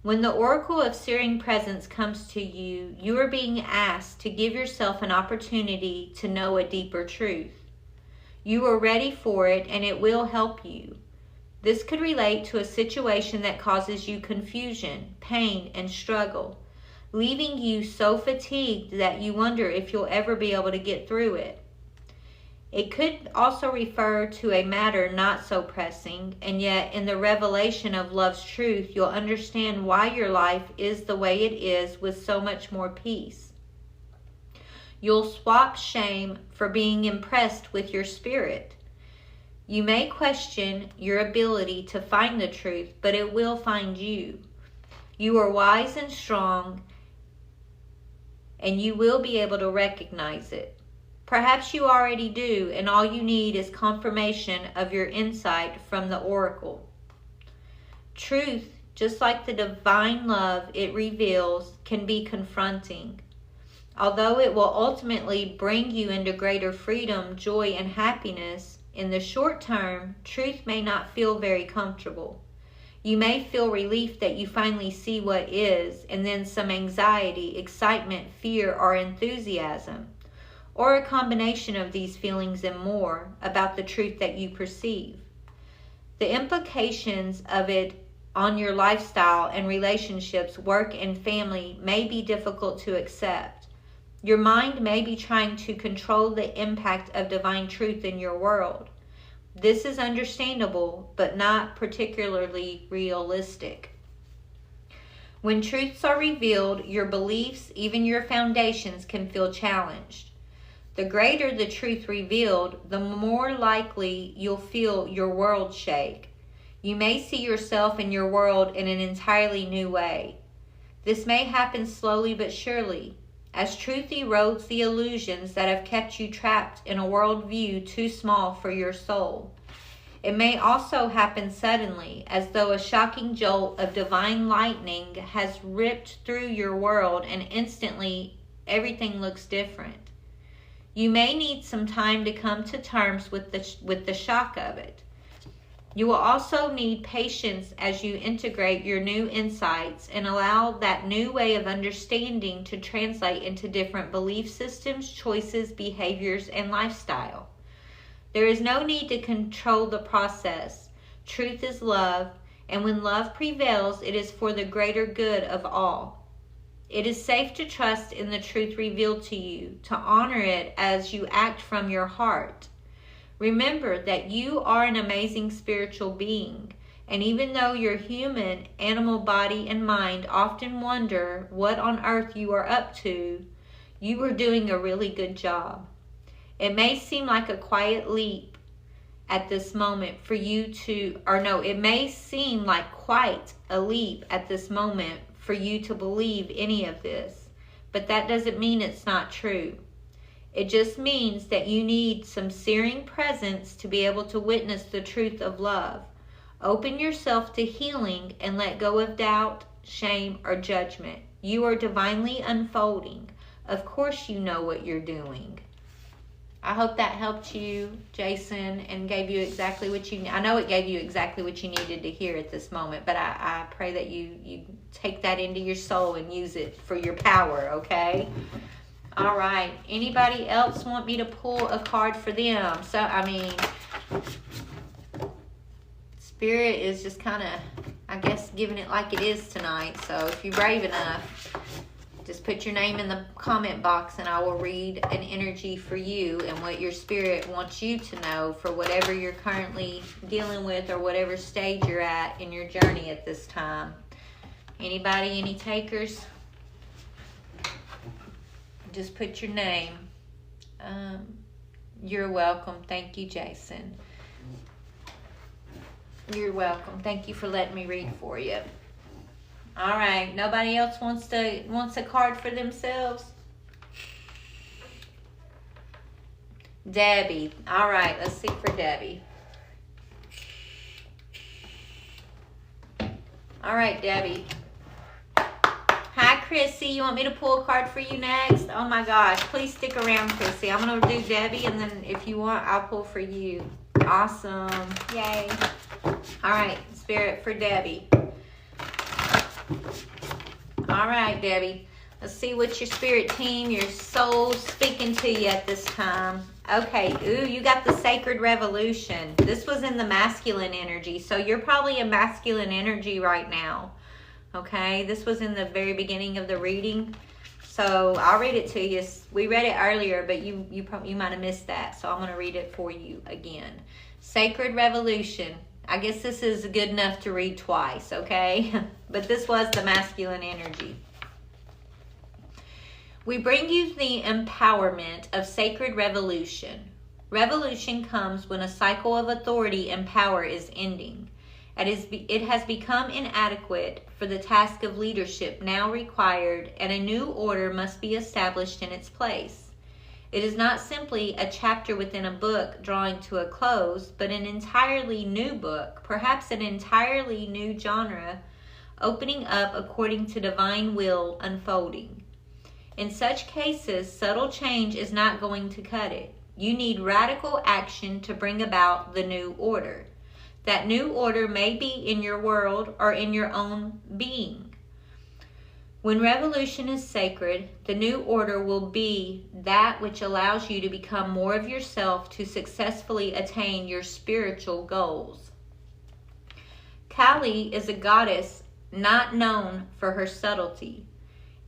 When the oracle of searing presence comes to you, you are being asked to give yourself an opportunity to know a deeper truth. You are ready for it, and it will help you. This could relate to a situation that causes you confusion, pain, and struggle, leaving you so fatigued that you wonder if you'll ever be able to get through it. It could also refer to a matter not so pressing, and yet in the revelation of love's truth, you'll understand why your life is the way it is with so much more peace. You'll swap shame for being impressed with your spirit. You may question your ability to find the truth, but it will find you. You are wise and strong, and you will be able to recognize it. Perhaps you already do, and all you need is confirmation of your insight from the oracle. Truth, just like the divine love it reveals, can be confronting. Although it will ultimately bring you into greater freedom, joy, and happiness, in the short term, truth may not feel very comfortable. You may feel relief that you finally see what is, and then some anxiety, excitement, fear, or enthusiasm, or a combination of these feelings and more about the truth that you perceive. The implications of it on your lifestyle and relationships, work, and family may be difficult to accept. Your mind may be trying to control the impact of divine truth in your world. This is understandable, but not particularly realistic. When truths are revealed, your beliefs, even your foundations, can feel challenged. The greater the truth revealed, the more likely you'll feel your world shake. You may see yourself and your world in an entirely new way. This may happen slowly but surely, as truth erodes the illusions that have kept you trapped in a worldview too small for your soul. It may also happen suddenly, as though a shocking jolt of divine lightning has ripped through your world and instantly everything looks different. You may need some time to come to terms with the shock of it. You will also need patience as you integrate your new insights and allow that new way of understanding to translate into different belief systems, choices, behaviors, and lifestyle. There is no need to control the process. Truth is love, and when love prevails, it is for the greater good of all. It is safe to trust in the truth revealed to you, to honor it as you act from your heart. Remember that you are an amazing spiritual being, and even though your human, animal body and mind often wonder what on earth you are up to, you are doing a really good job. It may seem like a quiet leap at this moment for you to, it may seem like quite a leap at this moment for you to believe any of this, but that doesn't mean it's not true. It just means that you need some searing presence to be able to witness the truth of love. Open yourself to healing and let go of doubt, shame, or judgment. You are divinely unfolding. Of course you know what you're doing. I hope that helped you, Jason, and gave you exactly what you... I know it gave you exactly what you needed to hear at this moment, but I pray that you take that into your soul and use it for your power, okay? All right. Anybody else want me to pull a card for them? So, Spirit is just kind of, giving it like it is tonight. So if you're brave enough, just put your name in the comment box and I will read an energy for you and what your spirit wants you to know for whatever you're currently dealing with or whatever stage you're at in your journey at this time. Anybody, any takers? Just put your name. You're welcome. Thank you, Jason. You're welcome. Thank you for letting me read for you. All right. Nobody else wants a card for themselves? Debbie. All right. Let's see for Debbie. All right, Debbie. Hi, Chrissy. You want me to pull a card for you next? Oh my gosh. Please stick around, Chrissy. I'm going to do Debbie, and then if you want, I'll pull for you. Awesome. Yay. All right, Spirit for Debbie. All right, Debbie. Let's see what your spirit team, your soul's speaking to you at this time. Okay. Ooh, you got the Sacred Revolution. This was in the masculine energy. So you're probably a masculine energy right now. Okay. This was in the very beginning of the reading. So I'll read it to you. We read it earlier, but you might have missed that. So I'm going to read it for you again. Sacred Revolution. I guess this is good enough to read twice, okay? But this was the masculine energy. We bring you the empowerment of sacred revolution. Revolution comes when a cycle of authority and power is ending. It has become inadequate for the task of leadership now required, and a new order must be established in its place. It is not simply a chapter within a book drawing to a close, but an entirely new book, perhaps an entirely new genre, opening up according to divine will unfolding. In such cases, subtle change is not going to cut it. You need radical action to bring about the new order. That new order may be in your world or in your own being. When revolution is sacred, the new order will be that which allows you to become more of yourself to successfully attain your spiritual goals. Kali is a goddess not known for her subtlety.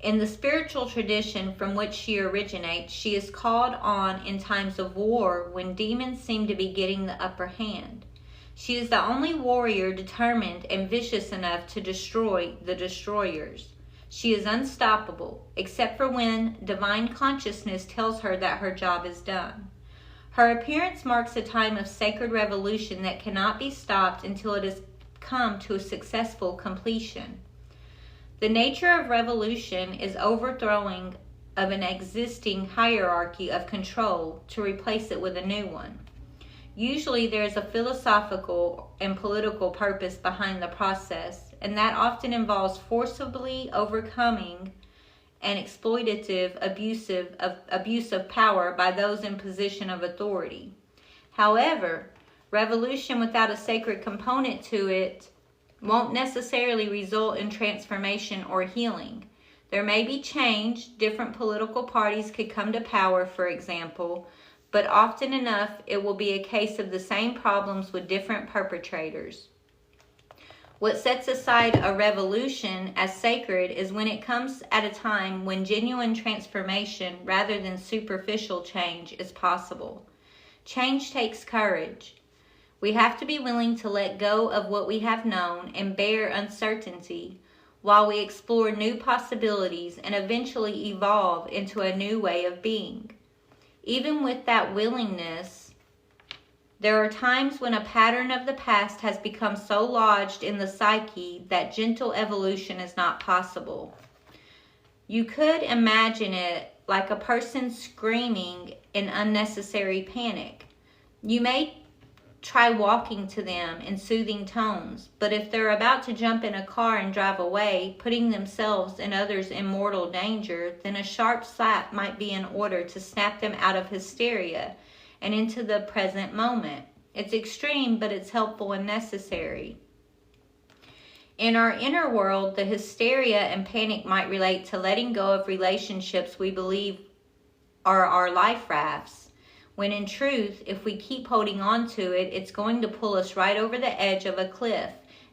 In the spiritual tradition from which she originates, she is called on in times of war when demons seem to be getting the upper hand. She is the only warrior determined and vicious enough to destroy the destroyers. She is unstoppable, except for when divine consciousness tells her that her job is done. Her appearance marks a time of sacred revolution that cannot be stopped until it has come to a successful completion. The nature of revolution is overthrowing of an existing hierarchy of control to replace it with a new one. Usually there is a philosophical and political purpose behind the process, and that often involves forcibly overcoming an exploitative abuse of power by those in position of authority. However, revolution without a sacred component to it won't necessarily result in transformation or healing. There may be change. Different political parties could come to power, for example, but often enough it will be a case of the same problems with different perpetrators. What sets aside a revolution as sacred is when it comes at a time when genuine transformation rather than superficial change is possible. Change takes courage. We have to be willing to let go of what we have known and bear uncertainty while we explore new possibilities and eventually evolve into a new way of being. Even with that willingness, there are times when a pattern of the past has become so lodged in the psyche that gentle evolution is not possible. You could imagine it like a person screaming in unnecessary panic. You may try walking to them in soothing tones, but if they're about to jump in a car and drive away, putting themselves and others in mortal danger, then a sharp slap might be in order to snap them out of hysteria and into the present moment. It's extreme, but it's helpful and necessary. In our inner world, the hysteria and panic might relate to letting go of relationships we believe are our life rafts, when in truth, if we keep holding on to it, it's going to pull us right over the edge of a cliff,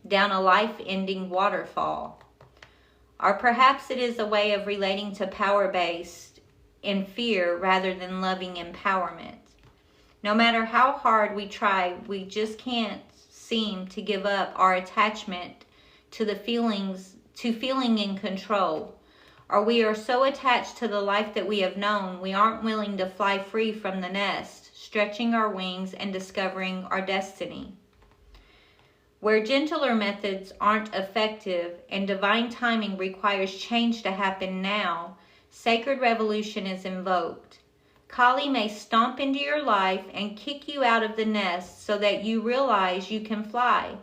down a life-ending waterfall. Or perhaps it is a way of relating to power-based in fear rather than loving empowerment. No matter how hard we try, we just can't seem to give up our attachment to feeling in control. Or we are so attached to the life that we have known, we aren't willing to fly free from the nest, stretching our wings and discovering our destiny. Where gentler methods aren't effective and divine timing requires change to happen now, sacred revolution is invoked. Kali may stomp into your life and kick you out of the nest so that you realize you can fly.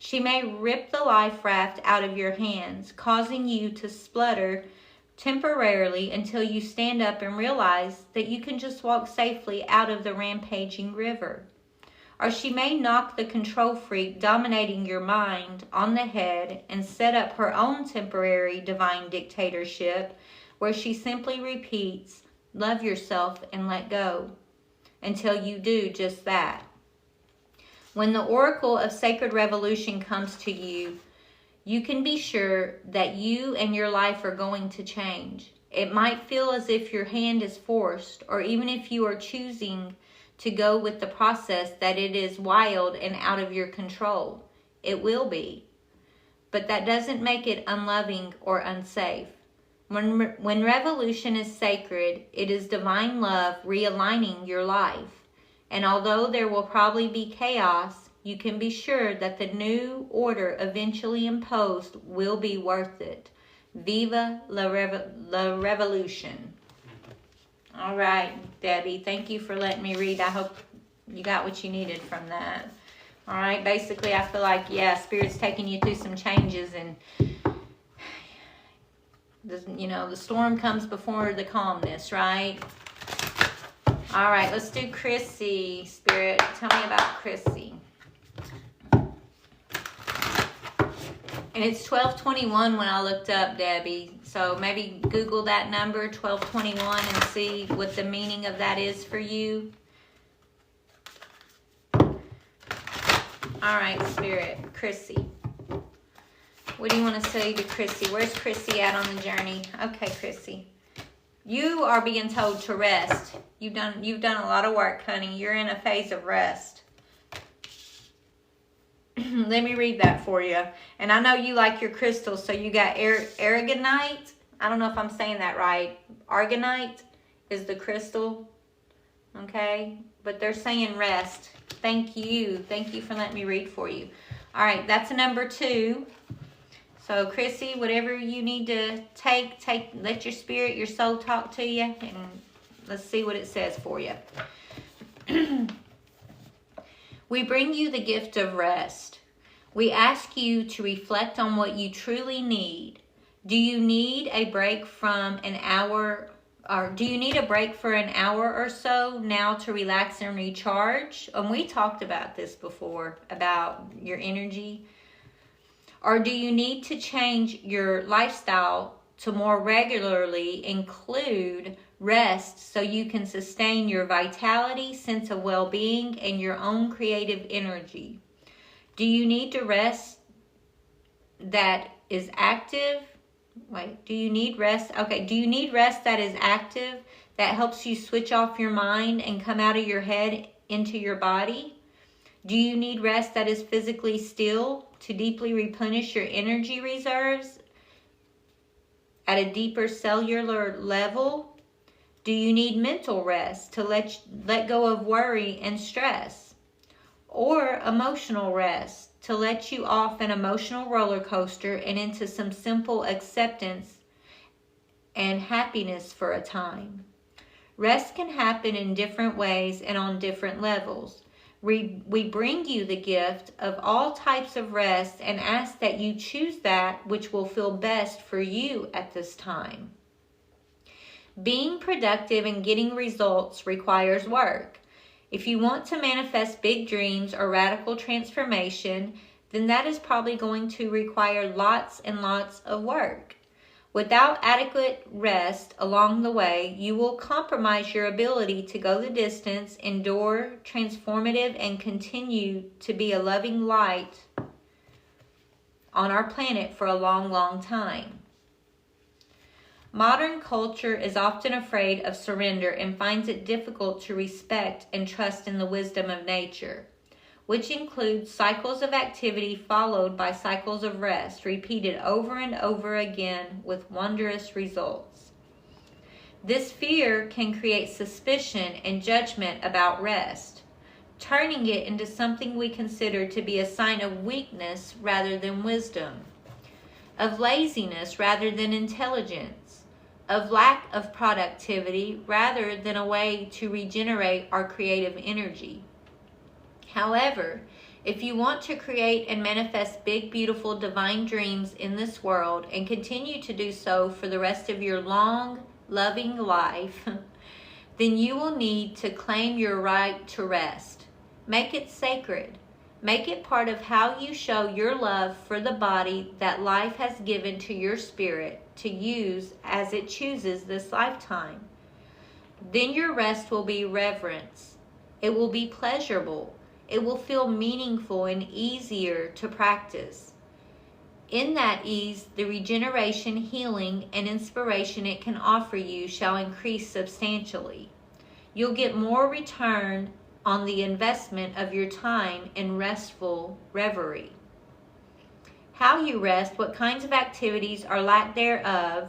She may rip the life raft out of your hands, causing you to splutter temporarily until you stand up and realize that you can just walk safely out of the rampaging river. Or she may knock the control freak dominating your mind on the head and set up her own temporary divine dictatorship where she simply repeats, "Love yourself and let go," until you do just that. When the oracle of sacred revolution comes to you, you can be sure that you and your life are going to change. It might feel as if your hand is forced, or even if you are choosing to go with the process, that it is wild and out of your control. It will be. But that doesn't make it unloving or unsafe. When revolution is sacred, it is divine love realigning your life. And although there will probably be chaos, you can be sure that the new order eventually imposed will be worth it. Viva la revolution. All right, Debbie, thank you for letting me read. I hope you got what you needed from that. All right, basically, I feel like, yeah, Spirit's taking you through some changes, and, the storm comes before the calmness, right? All right, let's do Chrissy. Spirit, tell me about Chrissy. And it's 12:21 when I looked up, Debbie. So maybe Google that number, 12:21, and see what the meaning of that is for you. All right, Spirit, Chrissy. What do you want to say to Chrissy? Where's Chrissy at on the journey? Okay, Chrissy. You are being told to rest. You've done a lot of work, honey. You're in a phase of rest. Let me read that for you. And I know you like your crystals, so you got aragonite. I don't know if I'm saying that right. Aragonite is the crystal. Okay? But they're saying rest. Thank you. Thank you for letting me read for you. All right, that's a number 2. So, Chrissy, whatever you need to take, let your spirit, your soul talk to you, and let's see what it says for you. We bring you the gift of rest. We ask you to reflect on what you truly need. Do you need a break from an hour, or do you need a break for an hour or so now to relax and recharge? And we talked about this before, about your energy. Or do you need to change your lifestyle to more regularly include rest so you can sustain your vitality, sense of well-being, and your own creative energy? Do you need to rest that is active? Do you need rest? Okay, do you need rest that is active, that helps you switch off your mind and come out of your head into your body? Do you need rest that is physically still to deeply replenish your energy reserves at a deeper cellular level? Do you need mental rest to let go of worry and stress? Or emotional rest to let you off an emotional roller coaster and into some simple acceptance and happiness for a time? Rest can happen in different ways and on different levels. We bring you the gift of all types of rest and ask that you choose that which will feel best for you at this time. Being productive and getting results requires work. If you want to manifest big dreams or radical transformation, then that is probably going to require lots and lots of work. Without adequate rest along the way, you will compromise your ability to go the distance, endure, transformative, and continue to be a loving light on our planet for a long, long time. Modern culture is often afraid of surrender and finds it difficult to respect and trust in the wisdom of nature, which includes cycles of activity followed by cycles of rest, repeated over and over again with wondrous results. This fear can create suspicion and judgment about rest, turning it into something we consider to be a sign of weakness rather than wisdom, of laziness rather than intelligence, of lack of productivity rather than a way to regenerate our creative energy. However, If you want to create and manifest big, beautiful, divine dreams in this world and continue to do so for the rest of your long, loving life, then you will need to claim your right to rest. Make it sacred. Make it part of how you show your love for the body that life has given to your spirit to use as it chooses this lifetime. Then your rest will be reverence. It will be pleasurable. It will feel meaningful and easier to practice. In that ease, the regeneration, healing, and inspiration it can offer you shall increase substantially. You'll get more return on the investment of your time in restful reverie. How you rest, what kinds of activities or lack thereof,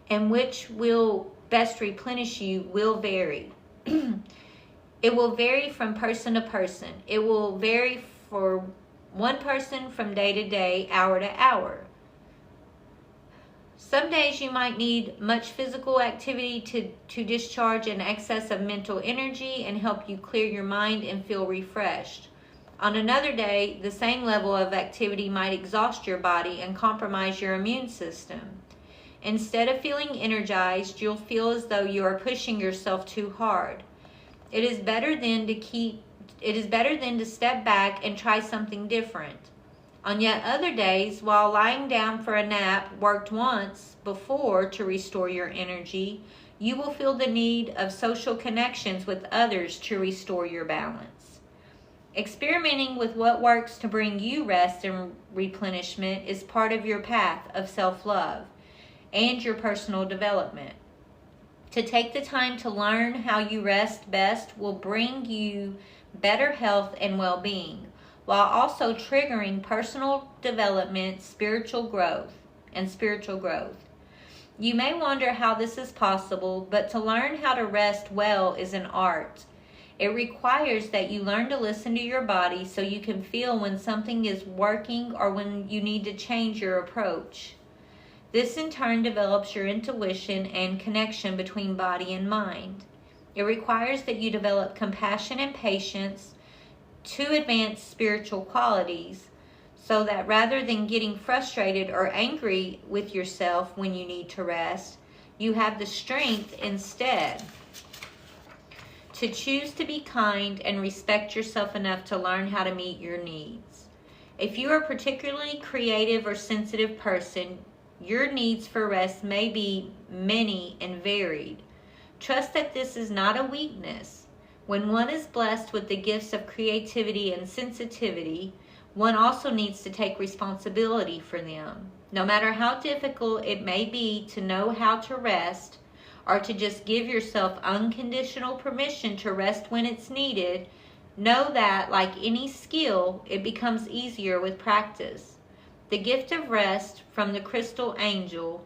and which will best replenish you will vary. It will vary from person to person. It will vary for one person from day to day, hour to hour. Some days you might need much physical activity to discharge an excess of mental energy and help you clear your mind and feel refreshed. On another day, the same level of activity might exhaust your body and compromise your immune system. Instead of feeling energized, you'll feel as though you are pushing yourself too hard. It is better then to step back and try something different. On yet other days, while lying down for a nap worked once before to restore your energy, you will feel the need of social connections with others to restore your balance. Experimenting with what works to bring you rest and replenishment is part of your path of self-love and your personal development. To take the time to learn how you rest best will bring you better health and well-being, while also triggering personal development, spiritual growth. You may wonder how this is possible, but to learn how to rest well is an art. It requires that you learn to listen to your body so you can feel when something is working or when you need to change your approach. This in turn develops your intuition and connection between body and mind. It requires that you develop compassion and patience to advance spiritual qualities, so that rather than getting frustrated or angry with yourself when you need to rest, you have the strength instead to choose to be kind and respect yourself enough to learn how to meet your needs. If you are a particularly creative or sensitive person, your needs for rest may be many and varied. Trust that this is not a weakness. When one is blessed with the gifts of creativity and sensitivity, one also needs to take responsibility for them. No matter how difficult it may be to know how to rest, or to just give yourself unconditional permission to rest when it's needed, know that, like any skill, it becomes easier with practice. The gift of rest from the crystal angel,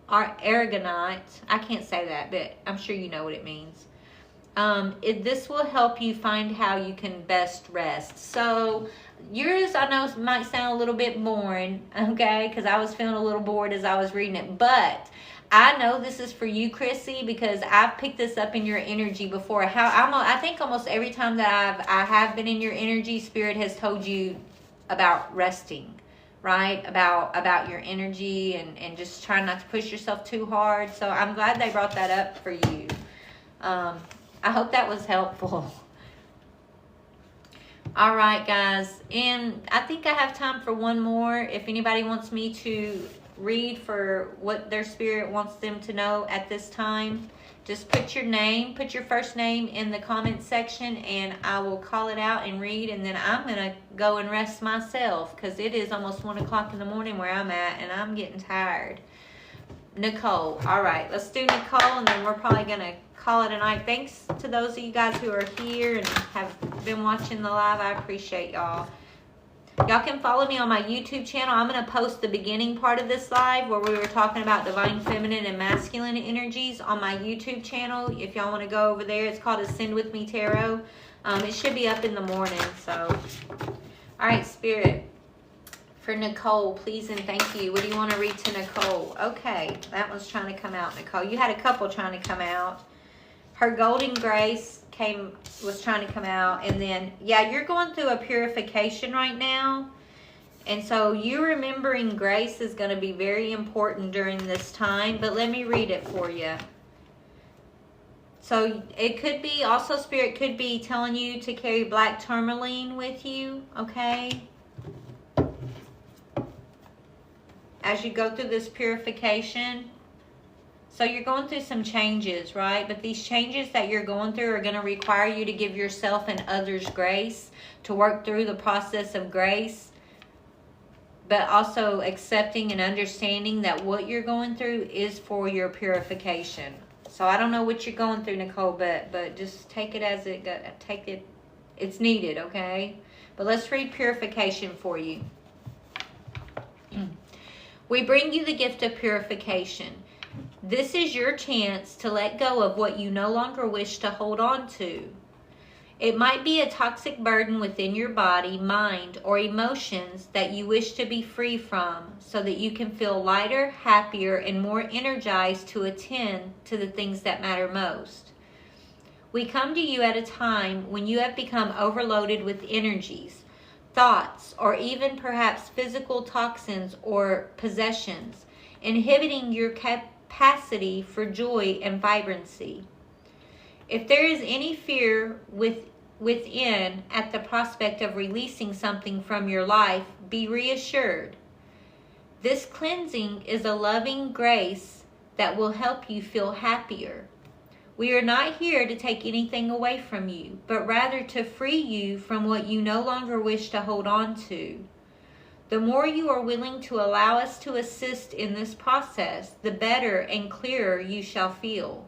our aragonite, I can't say that, but I'm sure you know what it means. This will help you find how you can best rest. So yours, I know, might sound a little bit boring, okay, because I was feeling a little bored as I was reading it, but I know this is for you, Chrissy, because I've picked this up in your energy before. I think almost every time that I have been in your energy, Spirit has told you about resting, right? About your energy and just trying not to push yourself too hard. So I'm glad they brought that up for you. I hope that was helpful. All right, guys. And I think I have time for one more. If anybody wants me to read for what their spirit wants them to know at this time, just put your first name in the comment section, and I will call it out and read, and then I'm going to go and rest myself because it is almost 1 o'clock in the morning where I'm at, and I'm getting tired. Nicole. All right, let's do Nicole, and then we're probably going to call it a night. Thanks to those of you guys who are here and have been watching the live. I appreciate y'all. Y'all can follow me on my YouTube channel. I'm going to post the beginning part of this live where we were talking about divine feminine and masculine energies on my YouTube channel. If y'all want to go over there, it's called Ascend With Me Tarot. It should be up in the morning. So, all right, Spirit. For Nicole, please and thank you. What do you want to read to Nicole? Okay, that one's trying to come out, Nicole. You had a couple trying to come out. Her golden grace was trying to come out. And then, yeah, you're going through a purification right now. And so you remembering grace is going to be very important during this time. But let me read it for you. So it could be, also Spirit could be telling you to carry black tourmaline with you, okay? As you go through this purification. So you're going through some changes, right? But these changes that you're going through are going to require you to give yourself and others grace, to work through the process of grace, but also accepting and understanding that what you're going through is for your purification. So I don't know what you're going through, Nicole, but just take it as it goes. Take it. It's needed, okay? But let's read purification for you. We bring you the gift of purification. This is your chance to let go of what you no longer wish to hold on to. It might be a toxic burden within your body, mind, or emotions that you wish to be free from so that you can feel lighter, happier, and more energized to attend to the things that matter most. We come to you at a time when you have become overloaded with energies, thoughts, or even perhaps physical toxins or possessions, inhibiting your capacity for joy and vibrancy. If there is any fear within at the prospect of releasing something from your life, be reassured. This cleansing is a loving grace that will help you feel happier. We are not here to take anything away from you, but rather to free you from what you no longer wish to hold on to. The more you are willing to allow us to assist in this process, the better and clearer you shall feel.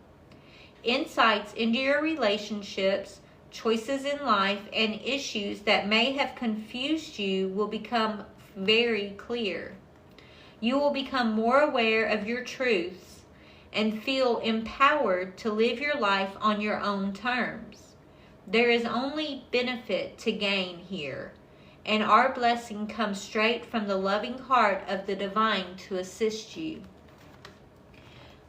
Insights into your relationships, choices in life, and issues that may have confused you will become very clear. You will become more aware of your truths and feel empowered to live your life on your own terms. There is only benefit to gain here, and our blessing comes straight from the loving heart of the divine to assist you.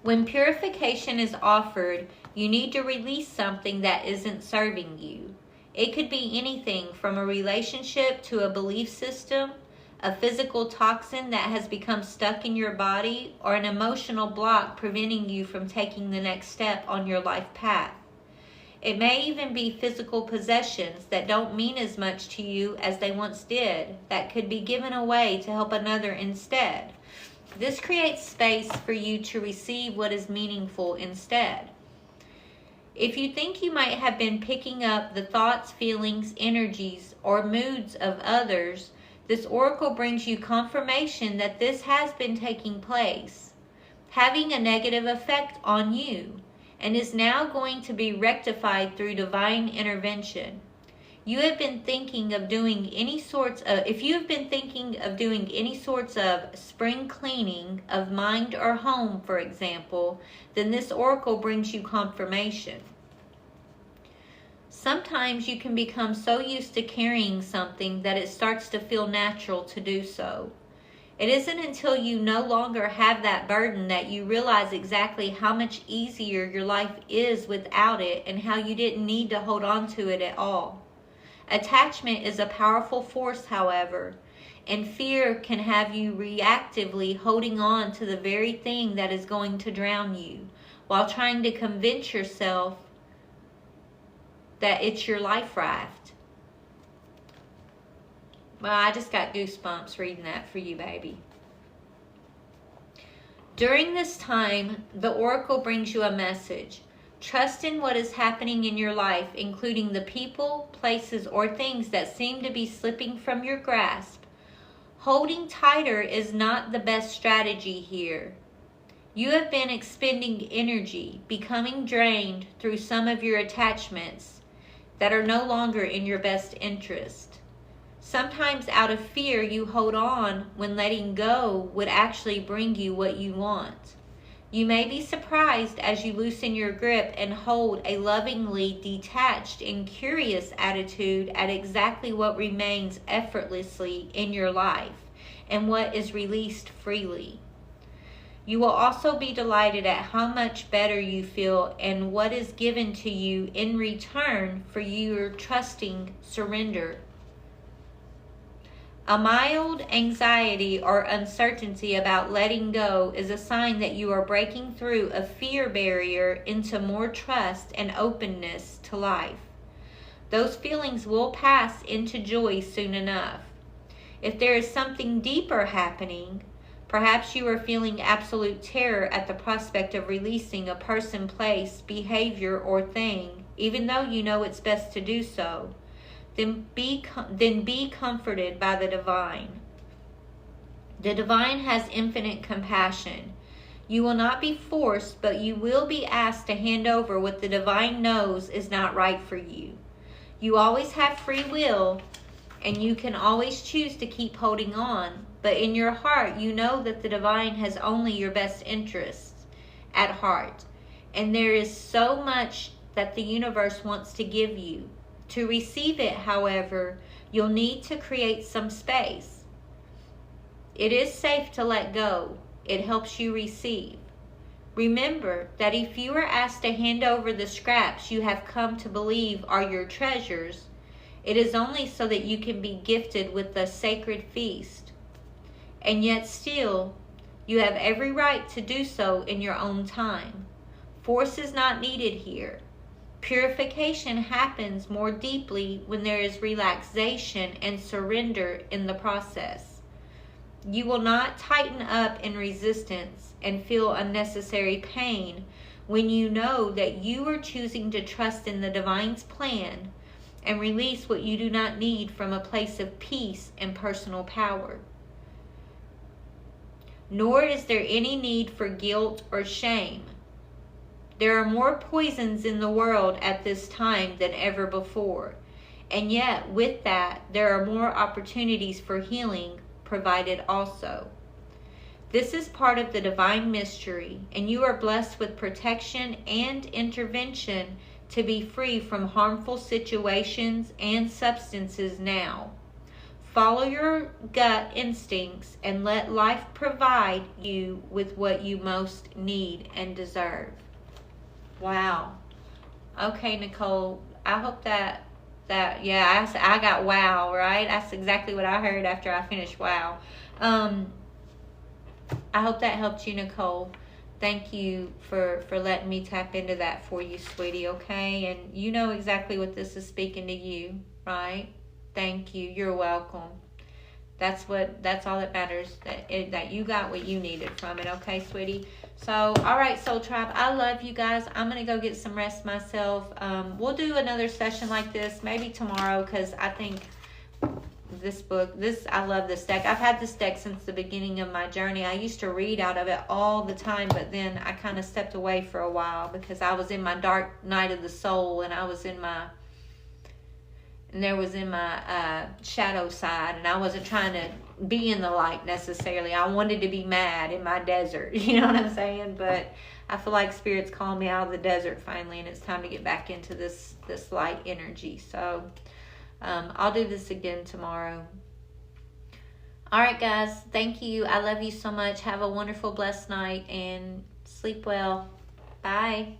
When purification is offered, you need to release something that isn't serving you. It could be anything from a relationship to a belief system, a physical toxin that has become stuck in your body, or an emotional block preventing you from taking the next step on your life path. It may even be physical possessions that don't mean as much to you as they once did, that could be given away to help another instead. This creates space for you to receive what is meaningful instead. If you think you might have been picking up the thoughts, feelings, energies, or moods of others, this oracle brings you confirmation that this has been taking place, having a negative effect on you, and is now going to be rectified through divine intervention. You have been thinking of doing any sorts of, if you have been thinking of doing any sorts of spring cleaning of mind or home, for example, then this oracle brings you confirmation. Sometimes you can become so used to carrying something that it starts to feel natural to do so. It isn't until you no longer have that burden that you realize exactly how much easier your life is without it and how you didn't need to hold on to it at all. Attachment is a powerful force, however, and fear can have you reactively holding on to the very thing that is going to drown you, while trying to convince yourself that it's your life raft. Well, I just got goosebumps reading that for you, baby. During this time, the oracle brings you a message. Trust in what is happening in your life, including the people, places, or things that seem to be slipping from your grasp. Holding tighter is not the best strategy here. You have been expending energy, becoming drained through some of your attachments that are no longer in your best interest. Sometimes out of fear, you hold on when letting go would actually bring you what you want. You may be surprised as you loosen your grip and hold a lovingly detached and curious attitude at exactly what remains effortlessly in your life and what is released freely. You will also be delighted at how much better you feel and what is given to you in return for your trusting surrender. A mild anxiety or uncertainty about letting go is a sign that you are breaking through a fear barrier into more trust and openness to life. Those feelings will pass into joy soon enough. If there is something deeper happening, perhaps you are feeling absolute terror at the prospect of releasing a person, place, behavior, or thing, even though you know it's best to do so. Then be comforted by the divine. The divine has infinite compassion. You will not be forced, but you will be asked to hand over what the divine knows is not right for you. You always have free will, and you can always choose to keep holding on, but in your heart you know that the divine has only your best interests at heart, and there is so much that the universe wants to give you. To receive it, however, you'll need to create some space. It is safe to let go. It helps you receive. Remember that if you are asked to hand over the scraps you have come to believe are your treasures, it is only so that you can be gifted with the sacred feast. And yet still, you have every right to do so in your own time. Force is not needed here. Purification happens more deeply when there is relaxation and surrender in the process. You will not tighten up in resistance and feel unnecessary pain when you know that you are choosing to trust in the divine's plan and release what you do not need from a place of peace and personal power. Nor is there any need for guilt or shame. There are more poisons in the world at this time than ever before, and yet with that there are more opportunities for healing provided also. This is part of the divine mystery, and you are blessed with protection and intervention to be free from harmful situations and substances now. Follow your gut instincts and let life provide you with what you most need and deserve. Wow. Okay, Nicole, I hope I got wow, right? That's exactly what I heard after I finished wow. I hope that helped you, Nicole. Thank you for letting me tap into that for you, sweetie, okay? And you know exactly what this is speaking to you, right? Thank you. You're welcome. That's all that matters, that you got what you needed from it, okay, sweetie? So, all right, Soul Tribe, I love you guys. I'm going to go get some rest myself. We'll do another session like this maybe tomorrow, because I think I love this deck. I've had this deck since the beginning of my journey. I used to read out of it all the time, but then I kind of stepped away for a while because I was in my dark night of the soul, and there was in my shadow side, and I wasn't trying to be in the light necessarily. I wanted to be mad in my desert, you know what I'm saying? But I feel like Spirit's calling me out of the desert finally, and it's time to get back into this light energy. So I'll do this again tomorrow. All right, guys, thank you. I love you so much. Have a wonderful, blessed night, and sleep well. Bye.